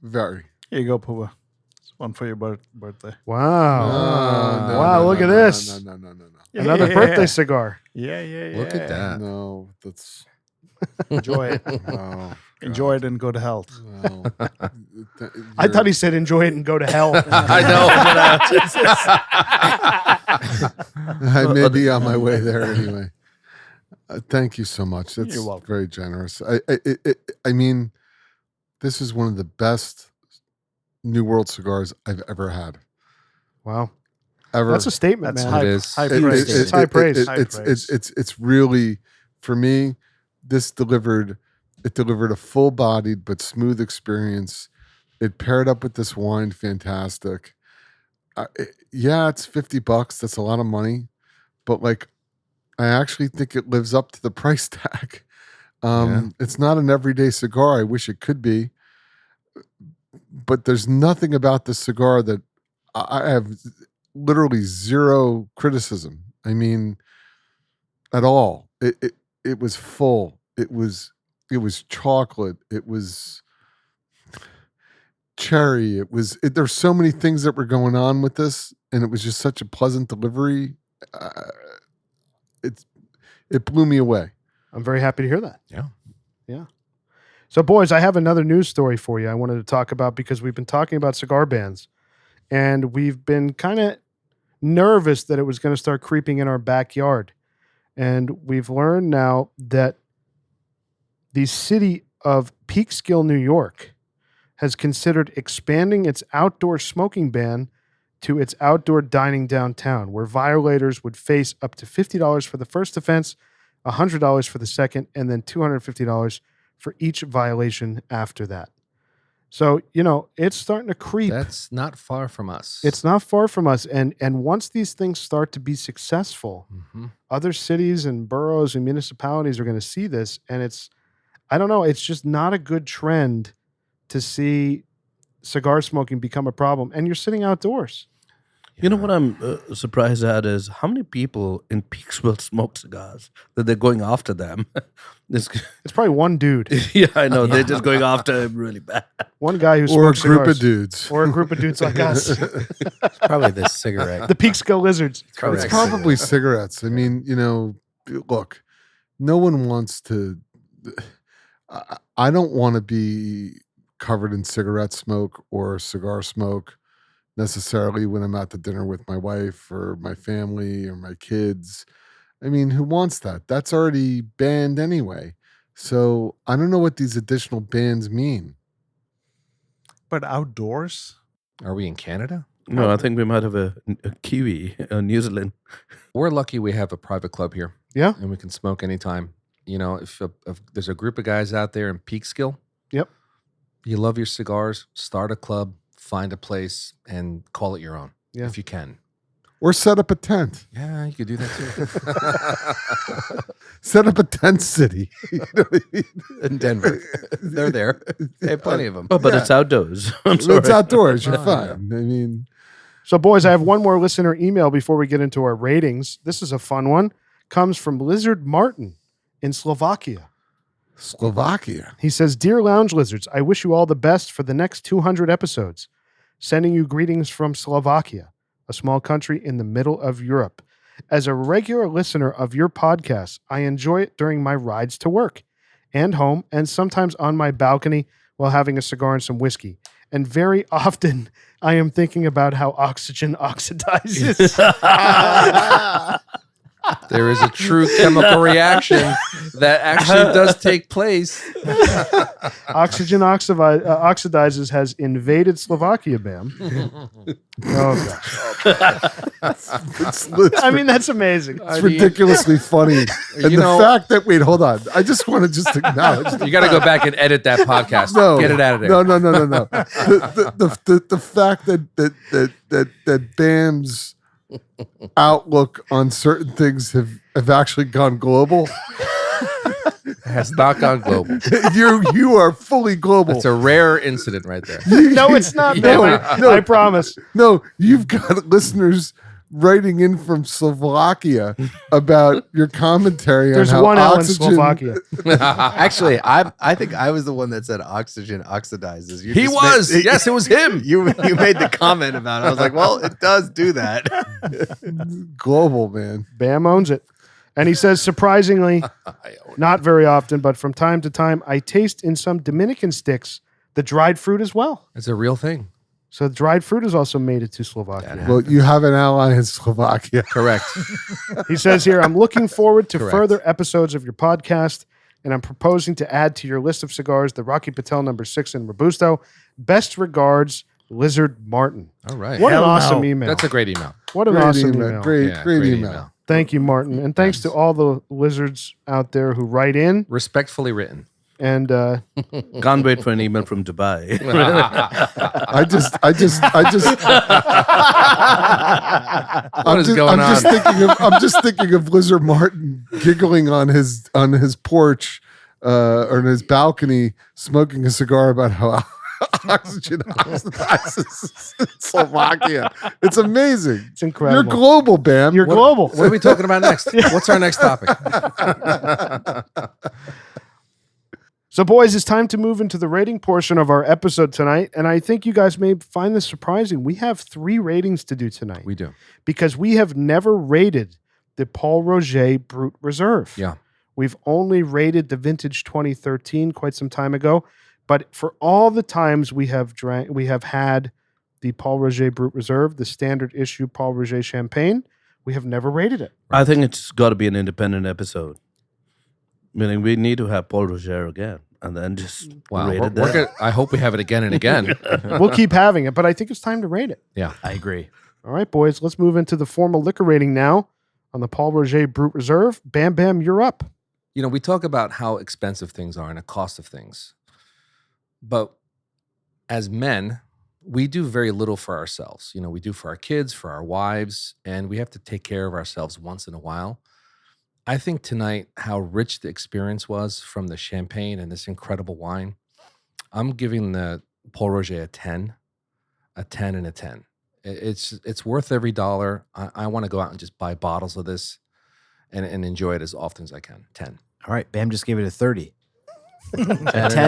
Very. Here you go, Puba. It's one for your birthday. Wow. No, Wow, no, look no, at no, this. No. Another birthday cigar. Yeah. Look at that. No, that's. Enjoy it. Oh, Enjoy it in good health. no. I thought he said enjoy it and go to hell. I I may be on my way there anyway. Thank you so much. That's You're welcome. very generous. I mean, this is one of the best New World cigars I've ever had. Wow. Ever. That's a statement, That's man. high, It is. high It- praise. It's high praise. High praise. It's really, for me, this delivered a full-bodied but smooth experience. It paired up with this wine, fantastic. Yeah, it's $50. That's a lot of money, but like, I actually think it lives up to the price tag. It's not an everyday cigar. I wish it could be, but there's nothing about this cigar that I have literally zero criticism. I mean, at all. It was full. It was chocolate. It was cherry. There's so many things that were going on with this, and it was just such a pleasant delivery. It blew me away. I'm very happy to hear that. Yeah. Yeah. So, boys, I have another news story for you I wanted to talk about because we've been talking about cigar bans, and we've been kind of nervous that it was going to start creeping in our backyard. And we've learned now that the city of Peekskill, New York, has considered expanding its outdoor smoking ban to its outdoor dining downtown, where violators would face up to $50 for the first offense, $100 for the second, and then $250 for each violation after that. So, it's starting to creep. That's not far from us. It's not far from us. And once these things start to be successful, other cities and boroughs and municipalities are going to see this. And I don't know, it's just not a good trend to see cigar smoking become a problem. And you're sitting outdoors. You know what I'm surprised at is how many people in Peaksville smoke cigars that they're going after them. It's probably one dude. Yeah, I know. They're just going after him really bad. One guy who or a smokes group cigars. of dudes. Or a group of dudes like us. It's probably the cigarette. The Peekskill Lizards. It's probably cigarettes. I mean, look, no one wants to. I don't want to be covered in cigarette smoke or cigar smoke necessarily when I'm at the dinner with my wife or my family or my kids. I mean, who wants that? That's already banned anyway. So I don't know what these additional bans mean. But outdoors? Are we in Canada? No, I think we might have a Kiwi, New Zealand. We're lucky we have a private club here. Yeah. And we can smoke anytime. If there's a group of guys out there in Peekskill. Yep. You love your cigars, start a club, find a place, and call it your own. Yeah. If you can. Or set up a tent. Yeah, you could do that too. Set up a tent city. You know what I mean? In Denver. They're there. They have plenty of them. Oh, but it's outdoors. I'm sorry. It's outdoors. You're Oh, fine. yeah. I mean, So, boys, I have one more listener email before we get into our ratings. This is a fun one. Comes from Lizard Martin in Slovakia. Slovakia. He says, Dear Lounge Lizards, I wish you all the best for the next 200 episodes. Sending you greetings from Slovakia, a small country in the middle of Europe. As a regular listener of your podcast, I enjoy it during my rides to work and home, and sometimes on my balcony while having a cigar and some whiskey. And very often, I am thinking about how oxygen oxidizes. There is a true chemical reaction that actually does take place. Oxygen oxidizes has invaded Slovakia, Bam. Oh, gosh. I mean, that's amazing. It's ridiculously funny. And the fact that, wait, hold on. I just want to just acknowledge. You got to go back and edit that podcast. No, Get it out of there. No. The fact that Bam's outlook on certain things have actually gone global. Has not gone global. You are fully global. It's a rare incident right there. No, it's not. No, I promise. No, you've got listeners writing in from Slovakia about your commentary There's on how one L in oxygen. Slovakia. Actually, I think I was the one that said oxygen oxidizes. You He just was. made- Yes, it was him. You made the comment about it. I was like, well, it does do that. Global, man. Bam owns it. And he says, surprisingly, not very often, but from time to time, I taste in some Dominican sticks the dried fruit as well. It's a real thing. So dried fruit has also made it to Slovakia. Well, you have an ally in Slovakia. Correct. He says here, I'm looking forward to Correct. further episodes of your podcast, and I'm proposing to add to your list of cigars the Rocky Patel No. 6 in Robusto. Best regards, Lizard Martin. All right. What an Hell awesome no. email. That's a great email. What an Great awesome email. email. Great Yeah, email. Thank you, Martin. And thanks to all the lizards out there who write in. Respectfully written. And Can't wait for an email from Dubai. I just What is going on? I'm just thinking of Lizard Martin giggling on his porch or on his balcony, smoking a cigar about how oxygen oxidizes in Slovakia. It's amazing. it's incredible. You're global, Bam. You're global. What are we talking about next? What's our next topic? So, boys, it's time to move into the rating portion of our episode tonight. And I think you guys may find this surprising. We have 3 ratings to do tonight We do. because we have never rated the Paul Roget Brut Reserve. Yeah. We've only rated the vintage 2013 quite some time ago, but for all the times we have had the Paul Roger Brut Reserve, the standard issue Paul Roger champagne, we have never rated it. I think it's got to be an independent episode. Meaning we need to have Paul Roger again and then just Wow. rate it there. I hope we have it again and again. We'll keep having it, but I think it's time to rate it. Yeah. I agree. All right, boys, let's move into the formal liquor rating now on the Paul Roger Brut Reserve. Bam Bam, you're up. You know, we talk about how expensive things are and the cost of things. But as men, we do very little for ourselves. You know, we do for our kids, for our wives, and we have to take care of ourselves once in a while. I think tonight, how rich the experience was from the champagne and this incredible wine, I'm giving the Paul Roger a 10 and a 10. It's worth every dollar. I want to go out and just buy bottles of this and enjoy it as often as I can. 10. All right, Bam just gave it a 30. A 10,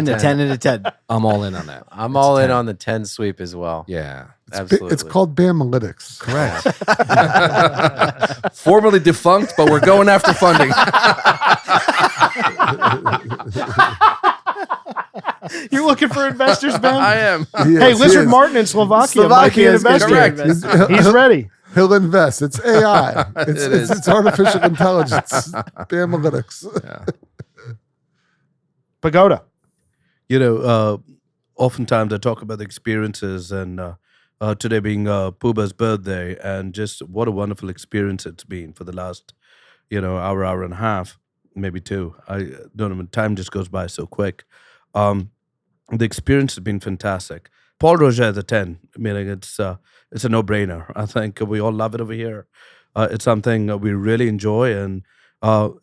a 10, and a 10. I'm all in on that. I'm all in on the 10 sweep as well. Yeah. Absolutely. It's called Bamalytics. Correct. Formerly defunct, but we're going after funding. You're looking for investors, Ben? I am. Hey, Lizard Martin in Slovakia might be an investor. Correct. He's ready. He'll invest. It's AI. is. It's artificial intelligence. Bamalytics. Yeah. Pagoda. You know, oftentimes I talk about the experiences and today being Puba's birthday and just what a wonderful experience it's been for the last, hour and a half, maybe two. I don't know, time just goes by so quick. The experience has been fantastic. Paul Roger is a 10, meaning it's a no-brainer. I think we all love it over here. It's something we really enjoy, and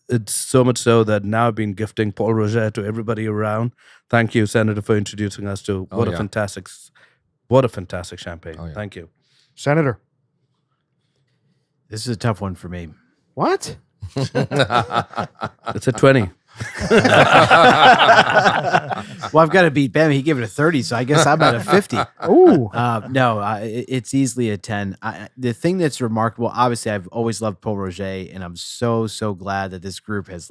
it's so much so that now I've been gifting Paul Roger to everybody around. Thank you, Senator, for introducing us to what a fantastic champagne. Oh, yeah. Thank you. Senator. This is a tough one for me. What? It's a 20. Well, I've got to beat Bam. He gave it a 30, so I guess I'm at a 50. Ooh. It's easily a 10. The thing that's remarkable, obviously, I've always loved Paul Roger, and I'm so glad that this group has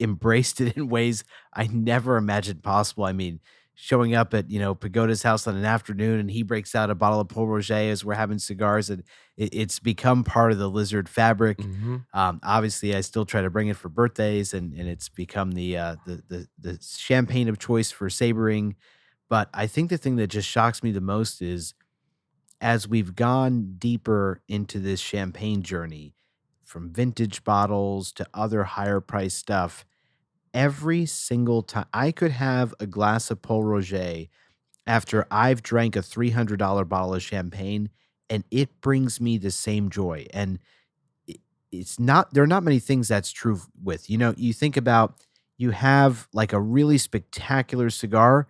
embraced it in ways I never imagined possible. I mean, showing up at Pagoda's house on an afternoon, and he breaks out a bottle of Paul Roger as we're having cigars, and it's become part of the Lizard fabric. Mm-hmm. Obviously, I still try to bring it for birthdays, and it's become the champagne of choice for sabering. But I think the thing that just shocks me the most is as we've gone deeper into this champagne journey, from vintage bottles to other higher priced stuff, every single time I could have a glass of Paul Roger after I've drank a $300 bottle of champagne, and it brings me the same joy. And there are not many things that's true with. You think about, you have a really spectacular cigar,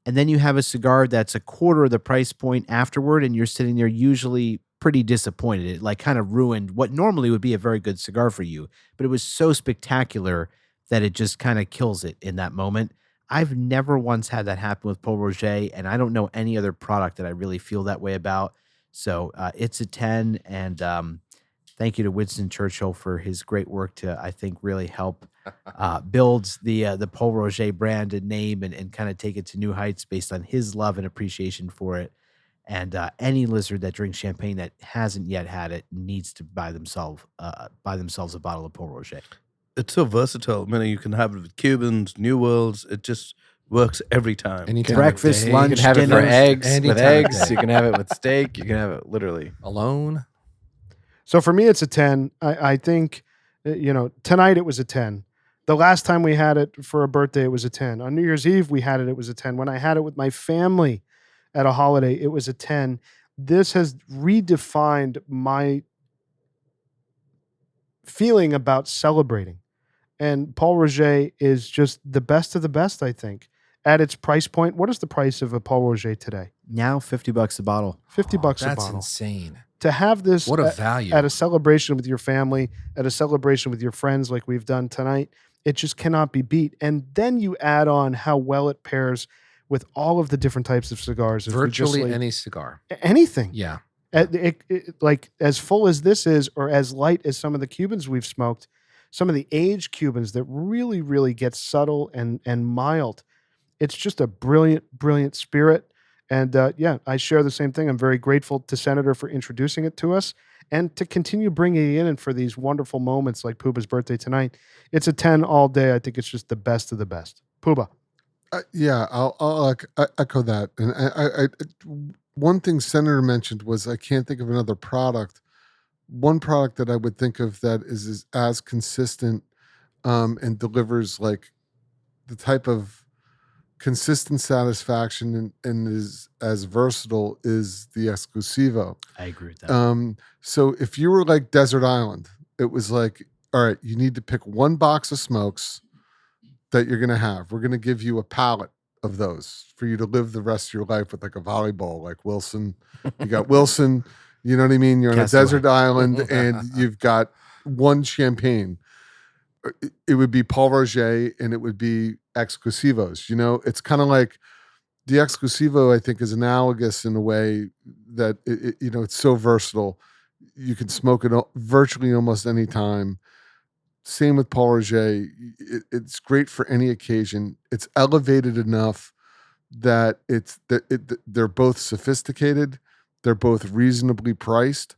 and then you have a cigar that's a quarter of the price point afterward, and you're sitting there usually pretty disappointed. It kind of ruined what normally would be a very good cigar for you, but it was so spectacular that it just kind of kills it in that moment. I've never once had that happen with Paul Roger, and I don't know any other product that I really feel that way about. So it's a 10, and thank you to Winston Churchill for his great work to, I think, really help build the Paul Roger brand and name and kind of take it to new heights based on his love and appreciation for it. And any lizard that drinks champagne that hasn't yet had it needs to buy themselves a bottle of Paul Roger. It's so versatile. I mean, you can have it with Cubans, New Worlds. It just works every time. Anytime Breakfast, of day, lunch, You can have it for dinner. eggs, Anytime with of eggs. day. You can have it with steak. You can have it literally. alone. So for me, it's a 10. I think, tonight it was a 10. The last time we had it for a birthday, it was a 10. On New Year's Eve, we had it, it was a 10. When I had it with my family at a holiday, it was a 10. This has redefined my feeling about celebrating. And Paul Roger is just the best of the best, I think. At its price point, what is the price of a Paul Roger today? Now $50 a bottle. $50 a That's bottle. insane. To have this What a value. at a celebration with your family, at a celebration with your friends like we've done tonight, it just cannot be beat. And then you add on how well it pairs with all of the different types of cigars. If we just, Virtually any cigar. anything. Yeah. Like as full as this is, or as light as some of the Cubans we've smoked, some of the aged Cubans that really, really get subtle and mild. It's just a brilliant, brilliant spirit. And yeah, I share the same thing. I'm very grateful to Senator for introducing it to us and to continue bringing it in for these wonderful moments like Puba's birthday tonight. It's a 10 all day. I think it's just the best of the best. Puba. Yeah, I'll echo that. And I one thing Senator mentioned was I can't think of another product. One product that I would think of that is as consistent and delivers like the type of consistent satisfaction and is as versatile is the Exclusivo. I agree with that. So if you were like Desert Island, it was like, all right, you need to pick one box of smokes that you're going to have. We're going to give you a pallet of those for you to live the rest of your life with, like a volleyball, like Wilson. You got Wilson, you know what I mean? You're on a desert island and you've got one champagne. It would be Paul Roger and it would be Exclusivos. You know, it's kind of like the Exclusivo, I think, is analogous in a way that, you know, it's so versatile. You can smoke it virtually almost any time. Same with Paul Roger. It's great for any occasion. It's elevated enough that they're both sophisticated. They're both reasonably priced.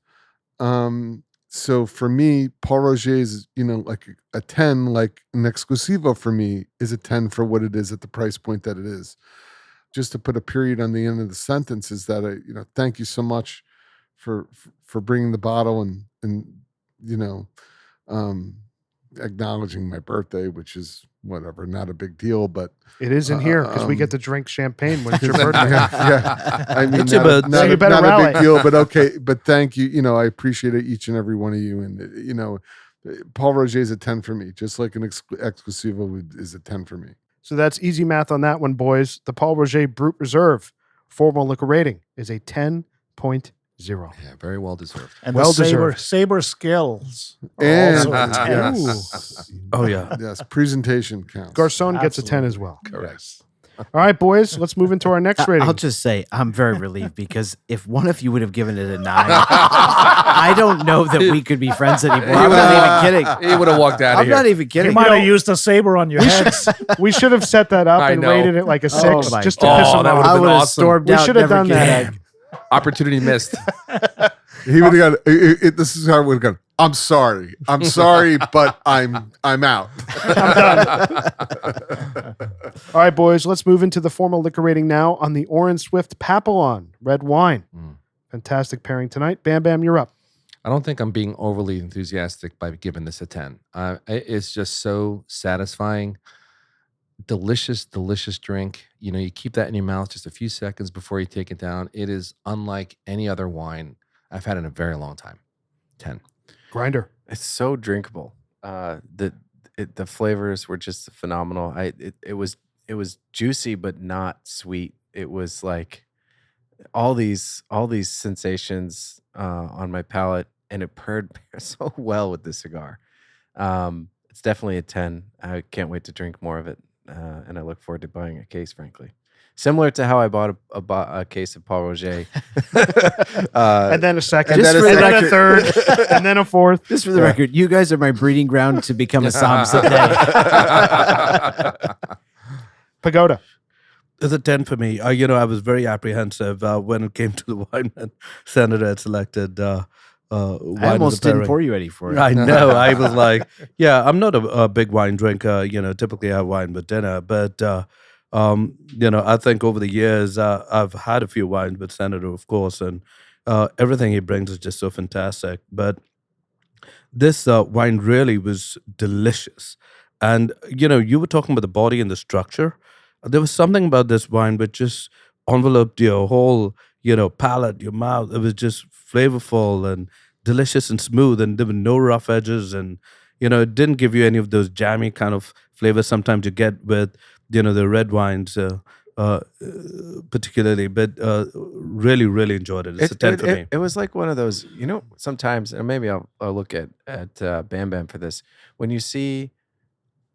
So for me, Paul Roger is, you know, like a 10, like an Exclusivo for me is a 10 for what it is at the price point that it is. Just to put a period on the end of the sentence is that you know, thank you so much for bringing the bottle and you know, acknowledging my birthday, which is whatever, not a big deal, but it isn't here because we get to drink champagne when it's your birthday. Yeah. I mean, It's your not you better a rally. big deal, but okay. But thank you. You know, I appreciate it, each and every one of you. And, you know, Paul Roger is a 10 for me, just like an Exclusivo is a 10 for me. So that's easy math on that one, boys. The Paul Roger Brut Reserve formal liquor rating is a 10.0. Yeah, very well deserved. And Well the deserved. saber skills. are And also a 10. yes, Oh yeah. yes, presentation counts. Garcon gets a 10 as well. Correct. All right, boys, let's move into our next rating. I'll just say I'm very relieved because if one of you would have given it a 9, I don't know that we could be friends anymore. I'm not even kidding. He would have walked out of I'm here. not even You kidding. might have used a saber on your heads. We should have set that up I and know. rated it like a 6 Oh my just to God. piss Oh, him that off. would've I been would have awesome. stormed We out. should have never done that. kidding. Opportunity missed. He would have got this is how it would have gone. I'm sorry, but I'm out. All right, boys, let's move into the formal liquor rating now on the Orin Swift Papillon red wine. Fantastic pairing tonight. Bam Bam, you're up. I don't think I'm being overly enthusiastic by giving this a 10. It's just so satisfying. Delicious, delicious drink. You know, you keep that in your mouth just a few seconds before you take it down. It is unlike any other wine I've had in a very long time. 10. Grinder. It's so drinkable. The flavors were just phenomenal. It was juicy but not sweet. It was like all these sensations on my palate, and it paired so well with the cigar. It's definitely a 10. I can't wait to drink more of it, and I look forward to buying a case. Frankly, similar to how I bought a case of Paul Roger, And then a second, Just and for the then a record. third, and then a fourth. Just for the record, you guys are my breeding ground to become a Psalm someday. Pagoda. It's a 10 for me. You know, I was very apprehensive when it came to the wine and Senator had selected wine I as almost a didn't pairing. pour you any for it. I know. I was like, yeah, I'm not a big wine drinker. You know, typically I have wine with dinner. But, you know, I think over the years, I've had a few wines with Senator, of course, and everything he brings is just so fantastic. But this wine really was delicious. And, you know, you were talking about the body and the structure. There was something about this wine which just enveloped your whole, you know, palate, your mouth. It was just flavorful and delicious and smooth, and there were no rough edges. And, you know, it didn't give you any of those jammy kind of flavors sometimes you get with, you know, the red wines particularly. But really, really enjoyed it. It's a 10 for me. It was like one of those, you know, sometimes, and maybe I'll look at Bam Bam for this. When you see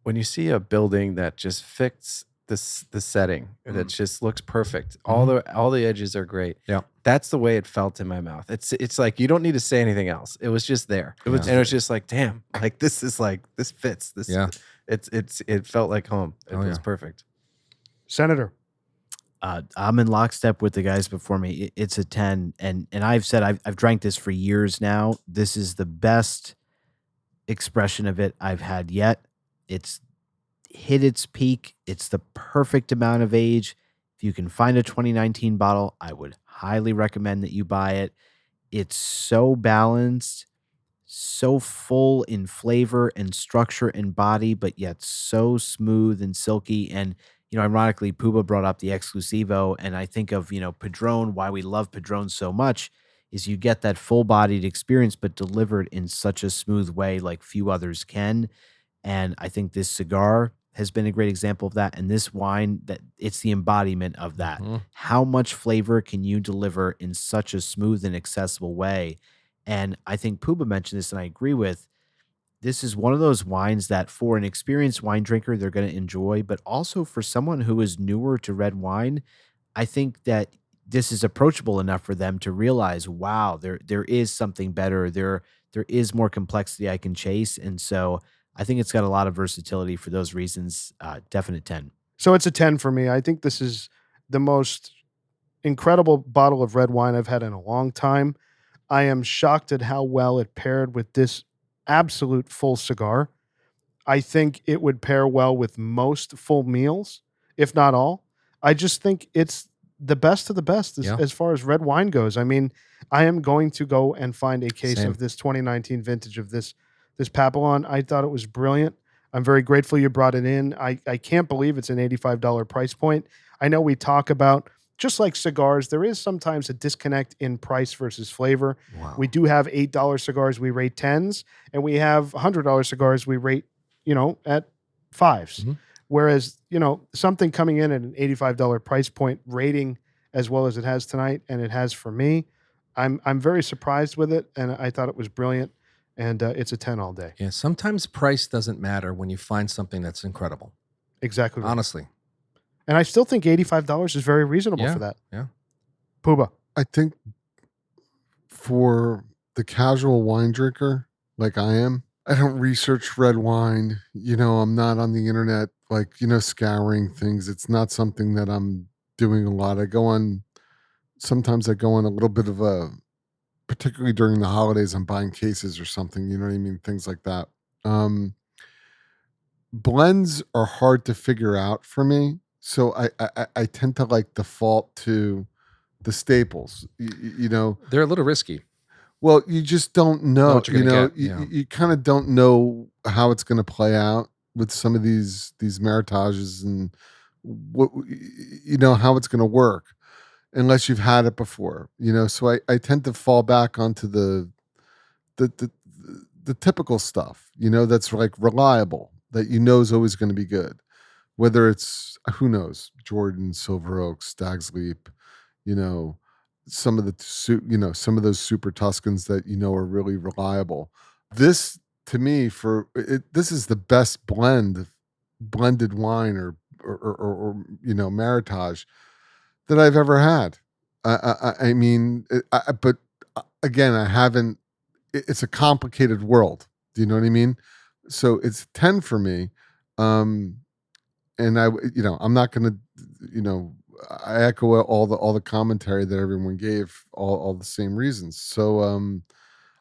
a building that just fits the setting that just looks perfect. Mm-hmm. All the edges are great. Yeah. That's the way it felt in my mouth. It's like you don't need to say anything else. It was just there. It was- And it was just like, damn, like this fits. This Yeah. it felt like home. It Oh, was yeah. perfect. Senator. I'm in lockstep with the guys before me. It's a 10, and I've said I've drank this for years now. This is the best expression of it I've had yet. It's hit its peak. It's the perfect amount of age. If you can find a 2019 bottle, I would highly recommend that you buy it. It's so balanced, so full in flavor and structure and body, but yet so smooth and silky. And, ironically, Puba brought up the Exclusivo, and I think of, Padron, why we love Padron so much is you get that full-bodied experience, but delivered in such a smooth way like few others can. And I think this cigar has been a great example of that. And this wine, that it's the embodiment of that. Mhm. How much flavor can you deliver in such a smooth and accessible way? And I think Puba mentioned this, and I agree with. This is one of those wines that for an experienced wine drinker, they're going to enjoy, but also for someone who is newer to red wine, I think that this is approachable enough for them to realize, wow, there is something better. There is more complexity I can chase. And so I think it's got a lot of versatility for those reasons. Definite 10. So it's a 10 for me. I think this is the most incredible bottle of red wine I've had in a long time. I am shocked at how well it paired with this absolute full cigar. I think it would pair well with most full meals, if not all. I just think it's the best of the best as far as red wine goes. I mean, I am going to go and find a case Same. of this 2019 vintage of this Papillon. I thought it was brilliant. I'm very grateful you brought it in. I can't believe it's an $85 price point. I know we talk about, just like cigars, there is sometimes a disconnect in price versus flavor. Wow. We do have $8 cigars we rate 10s, and we have $100 cigars we rate, at 5s. Mm-hmm. Whereas, something coming in at an $85 price point rating as well as it has tonight, and it has for me, I'm very surprised with it, and I thought it was brilliant, and it's a 10 all day. Yeah, sometimes price doesn't matter when you find something that's incredible. Exactly right. Honestly. And I still think $85 is very reasonable for that. Yeah. Puba. I think for the casual wine drinker like I am, I don't research red wine. I'm not on the internet, scouring things. It's not something that I'm doing a lot. Sometimes I go on a little bit of particularly during the holidays, I'm buying cases or something, you know what I mean? Things like that. Blends are hard to figure out for me. So I tend to default to the staples, They're a little risky. Well, you just don't know. what you're gonna get, You kind of don't know how it's going to play out with some of these maritages and what how it's going to work unless you've had it before. So I tend to fall back onto the typical stuff. That's reliable, that is always going to be good. Whether it's Jordan, Silver Oak, Stag's Leap, some of those super Tuscans that are really reliable. This to me this is the best blended wine or maritage that I've ever had. I mean, but again, I haven't. It's a complicated world. Do you know what I mean? So it's 10 for me. And I'm not going to, I echo all the commentary that everyone gave, all the same reasons. So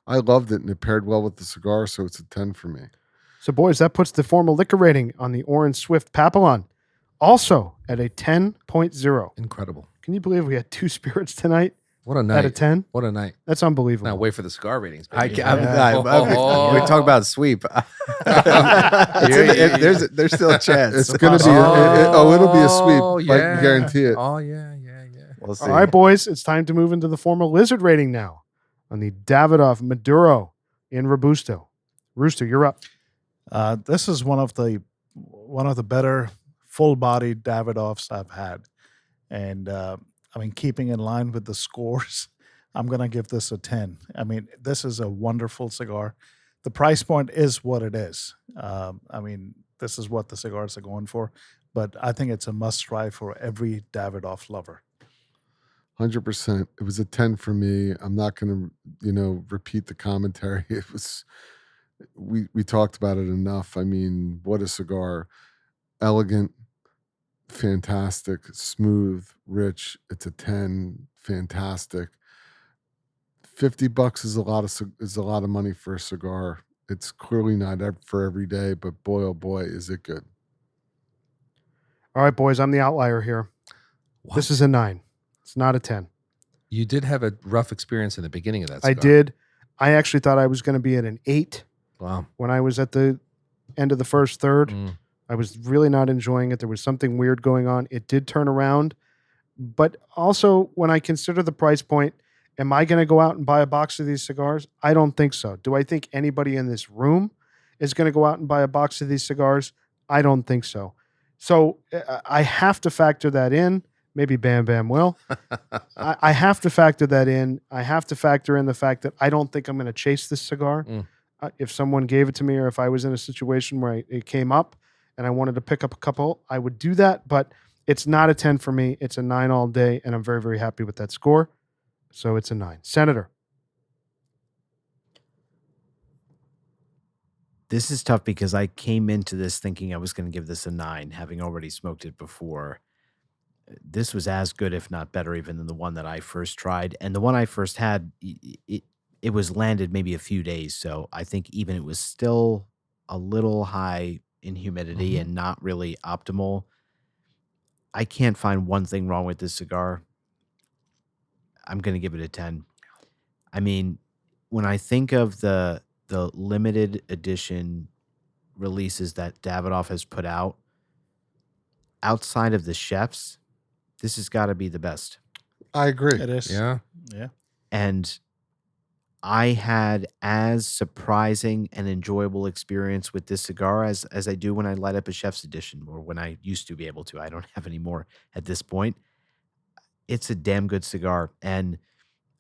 I loved it, and it paired well with the cigar, so it's a 10 for me. So, boys, that puts the formal liquor rating on the Orin Swift Papillon also at a 10.0. Incredible. Can you believe we had 2 spirits tonight? What a night. Out of 10? What a night. That's unbelievable. Now wait for the cigar ratings. We baby. talk about sweep. There's still a chance. It's going to be it'll be a sweep. I can guarantee it. Oh, yeah. We'll see. All right, boys, it's time to move into the formal lizard rating now on the Davidoff Maduro in Robusto. Rooster, you're up. This is one of the better full-bodied Davidoffs I've had, and keeping in line with the scores, I'm gonna give this a 10. I mean, this is a wonderful cigar. The price point is what it is. This is what the cigars are going for, but I think it's a must try for every Davidoff lover. 100%. It was a 10 for me. I'm not going to, repeat the commentary. It was, we talked about it enough. I mean, what a cigar. Elegant, fantastic, smooth, rich. It's a 10, fantastic. $50 is a lot of money for a cigar. It's clearly not for every day, but boy, oh boy, is it good. All right, boys, I'm the outlier here. This is a 9. It's not a 10. You did have a rough experience in the beginning of that I cigar. did. I actually thought I was going to be at an 8 Wow. when I was at the end of the first third. I was really not enjoying it. There was something weird going on. It did turn around. But also, when I consider the price point, am I going to go out and buy a box of these cigars? I don't think so. Do I think anybody in this room is going to go out and buy a box of these cigars? I don't think so. So I have to factor that in. Maybe Bam Bam will. I have to factor that in. I have to factor in the fact that I don't think I'm going to chase this cigar. If someone gave it to me, or if I was in a situation where it came up and I wanted to pick up a couple, I would do that. But it's not a 10 for me. It's a 9 all day, and I'm very, very happy with that score. So it's a 9. Senator. This is tough because I came into this thinking I was going to give this a 9, having already smoked it before. This was as good, if not better, even than the one that I first tried. And the one I first had, it was landed maybe a few days. So I think even it was still a little high in humidity and not really optimal. I can't find one thing wrong with this cigar. I'm going to give it a 10. I mean, when I think of the limited edition releases that Davidoff has put out, outside of the chefs, this has got to be the best. I agree. It is. Yeah. Yeah. And I had as surprising and enjoyable experience with this cigar as I do when I light up a chef's edition, or when I used to be able to. I don't have any more at this point. It's a damn good cigar. And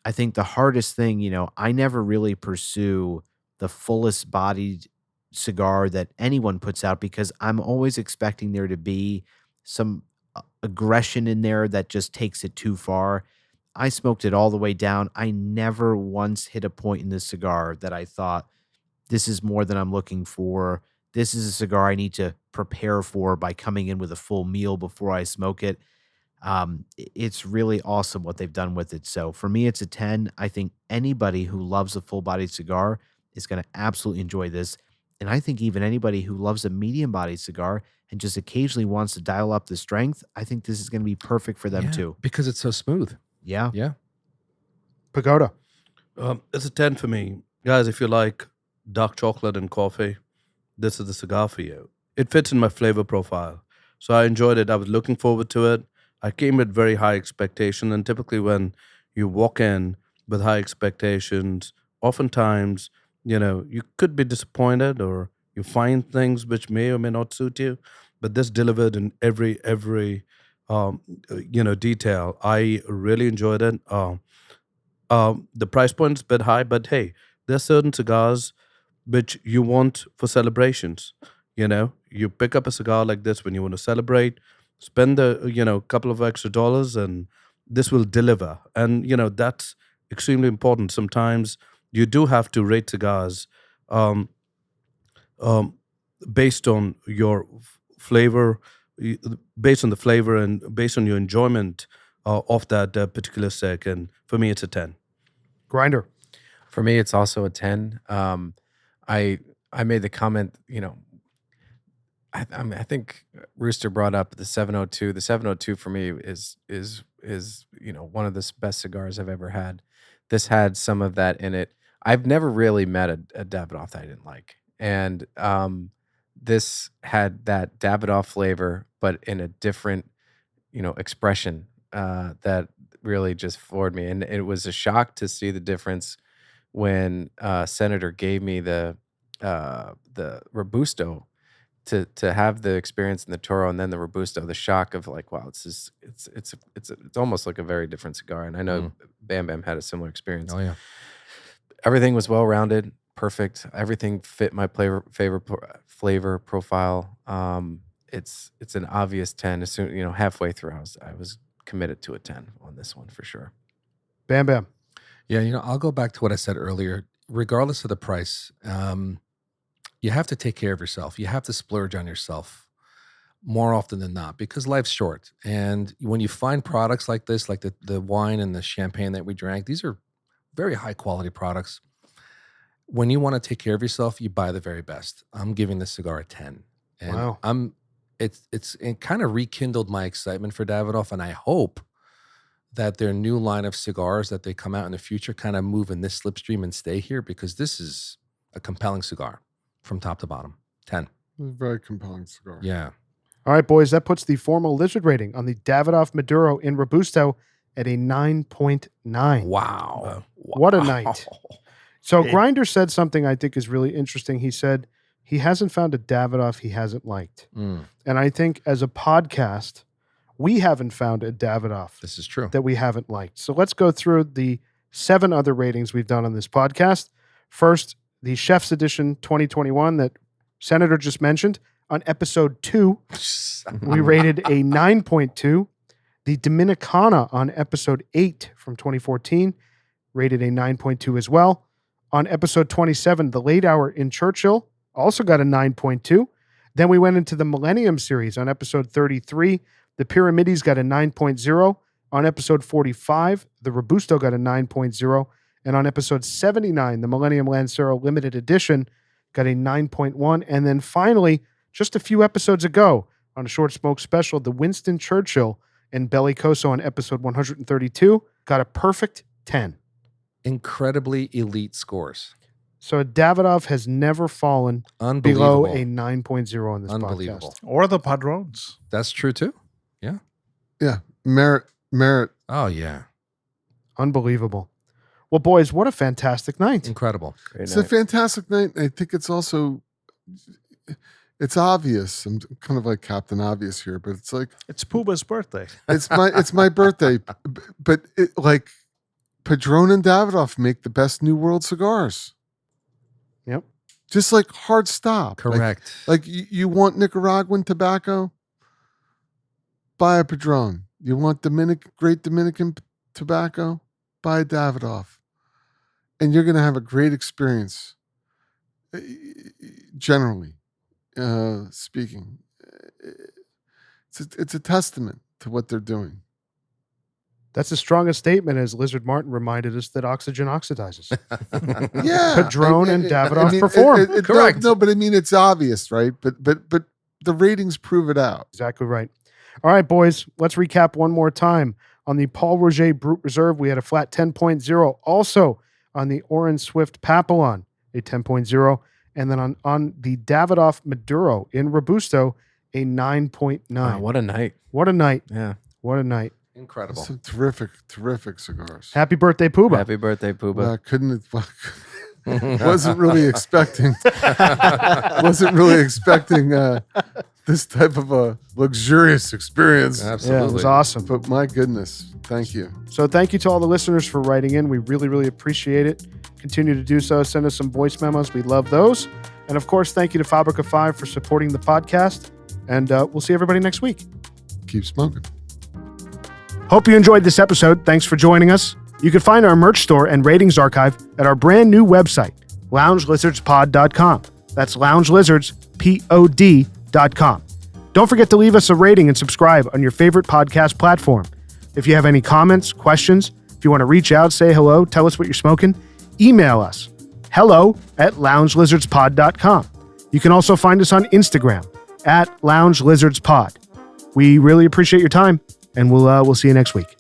I think the hardest thing, I never really pursue the fullest bodied cigar that anyone puts out, because I'm always expecting there to be some aggression in there that just takes it too far. I smoked it all the way down. I never once hit a point in this cigar that I thought, this is more than I'm looking for. This is a cigar I need to prepare for by coming in with a full meal before I smoke it. It's really awesome what they've done with it. So for me, it's a 10. I think anybody who loves a full-bodied cigar is going to absolutely enjoy this. And I think even anybody who loves a medium-bodied cigar and just occasionally wants to dial up the strength, I think this is going to be perfect for them too. Because it's so smooth. Yeah. Yeah. Pagoda. It's a 10 for me. Guys, if you like dark chocolate and coffee, this is the cigar for you. It fits in my flavor profile. So I enjoyed it. I was looking forward to it. I came with very high expectation. And typically when you walk in with high expectations, oftentimes, you could be disappointed, or you find things which may or may not suit you. But this delivered in every detail. I really enjoyed it. The price point is a bit high, but hey, there's certain cigars which you want for celebrations. You pick up a cigar like this when you want to celebrate, spend the couple of extra dollars, and this will deliver. And that's extremely important. Sometimes you do have to rate cigars based on your flavor, based on the flavor, and based on your enjoyment of that particular stick. And for me, it's a 10. Grinder. For me, it's also a 10. I made the comment, I think Rooster brought up the 702. The 702 for me is one of the best cigars I've ever had. This had some of that in it. I've never really met a Davidoff that I didn't like. And this had that Davidoff flavor, but in a different, expression that really just floored me. And it was a shock to see the difference when Senator gave me the Robusto to have the experience in the Toro, and then the Robusto, the shock of like, wow, it's almost like a very different cigar. And I know Bam Bam had a similar experience. Oh yeah. Everything was well-rounded, perfect. Everything fit my flavor profile. it's an obvious 10. As soon, halfway through, I was committed to a 10 on this one for sure. Bam Bam. Yeah, I'll go back to what I said earlier. Regardless of the price, you have to take care of yourself. You have to splurge on yourself more often than not because life's short. And when you find products like this, like the wine and the champagne that we drank, these are very high quality products. When you want to take care of yourself, you buy the very best. I'm giving this cigar a 10. And Wow. It kind of rekindled my excitement for Davidoff, and I hope that their new line of cigars that they come out in the future kind of move in this slipstream and stay here because this is a compelling cigar from top to bottom. 10. Very compelling cigar. Yeah. All right, boys, that puts the formal lizard rating on the Davidoff Maduro in Robusto at a 9.9. Wow. What a night. So Hey. Grinder said something I think is really interesting. He said he hasn't found a Davidoff he hasn't liked. Mm, And I think as a podcast, we haven't found a Davidoff this is true. that we haven't liked. So let's go through the 7 other ratings we've done on this podcast. First, the Chef's Edition 2021 that Senator just mentioned. On episode 2, we rated a 9.2. The Dominicana on episode 8 from 2014 rated a 9.2 as well. On episode 27, The Late Hour in Churchill also got a 9.2. Then we went into the Millennium series on episode 33. The Pyramides got a 9.0. On episode 45, the Robusto got a 9.0. And on episode 79, the Millennium Lancero Limited Edition got a 9.1. And then finally, just a few episodes ago, on a short smoke special, the Winston Churchill and Bellicoso on episode 132 got a perfect 10. Incredibly elite scores. So Davidoff has never fallen Unbelievable. below a 9.0 on this Unbelievable. podcast. Or the Padrones. That's true too. Yeah. Merit. Oh, yeah. Unbelievable. Well, boys, what a fantastic night. Incredible. Great It's a night. fantastic night. I think it's also, it's obvious. I'm kind of like Captain Obvious here, but it's like, It's Puba's birthday. it's my birthday, but like Padron and Davidoff make the best New World cigars. Yep. Just like hard stop. Correct. Like you want Nicaraguan tobacco? Buy a Padron. You want great Dominican tobacco? Buy a Davidoff. And you're going to have a great experience. Generally speaking, it's a testament to what they're doing. That's the strongest statement, as Lizard Martin reminded us, that oxygen oxidizes. Yeah, Padron and Davidoff perform. Correct. No, but I mean it's obvious, right? But the ratings prove it out. Exactly right. All right, boys, let's recap one more time. On the Paul Roger Brut Reserve, we had a flat 10.0. Also on the Orin Swift Papillon, a 10.0. And then on the Davidoff Maduro in Robusto, a 9.9. Wow, what a night. What a night. Yeah. What a night. Incredible. Some terrific cigars. Happy birthday, Puba. Happy birthday, Puba. Wasn't really expecting this type of a luxurious experience. Yeah, it Absolutely. was awesome. But my goodness, thank you. So thank you to all the listeners for writing in. We really, really appreciate it. Continue to do so. Send us some voice memos. We love those. And of course, thank you to Fabrica 5 for supporting the podcast. And we'll see everybody next week. Keep smoking. Hope you enjoyed this episode. Thanks for joining us. You can find our merch store and ratings archive at our brand new website, loungelizardspod.com. That's loungelizardspod.com. Don't forget to leave us a rating and subscribe on your favorite podcast platform. If you have any comments, questions, if you want to reach out, say hello, tell us what you're smoking, email us, hello@loungelizardspod.com. You can also find us on Instagram @loungelizardspod. We really appreciate your time, and we'll see you next week.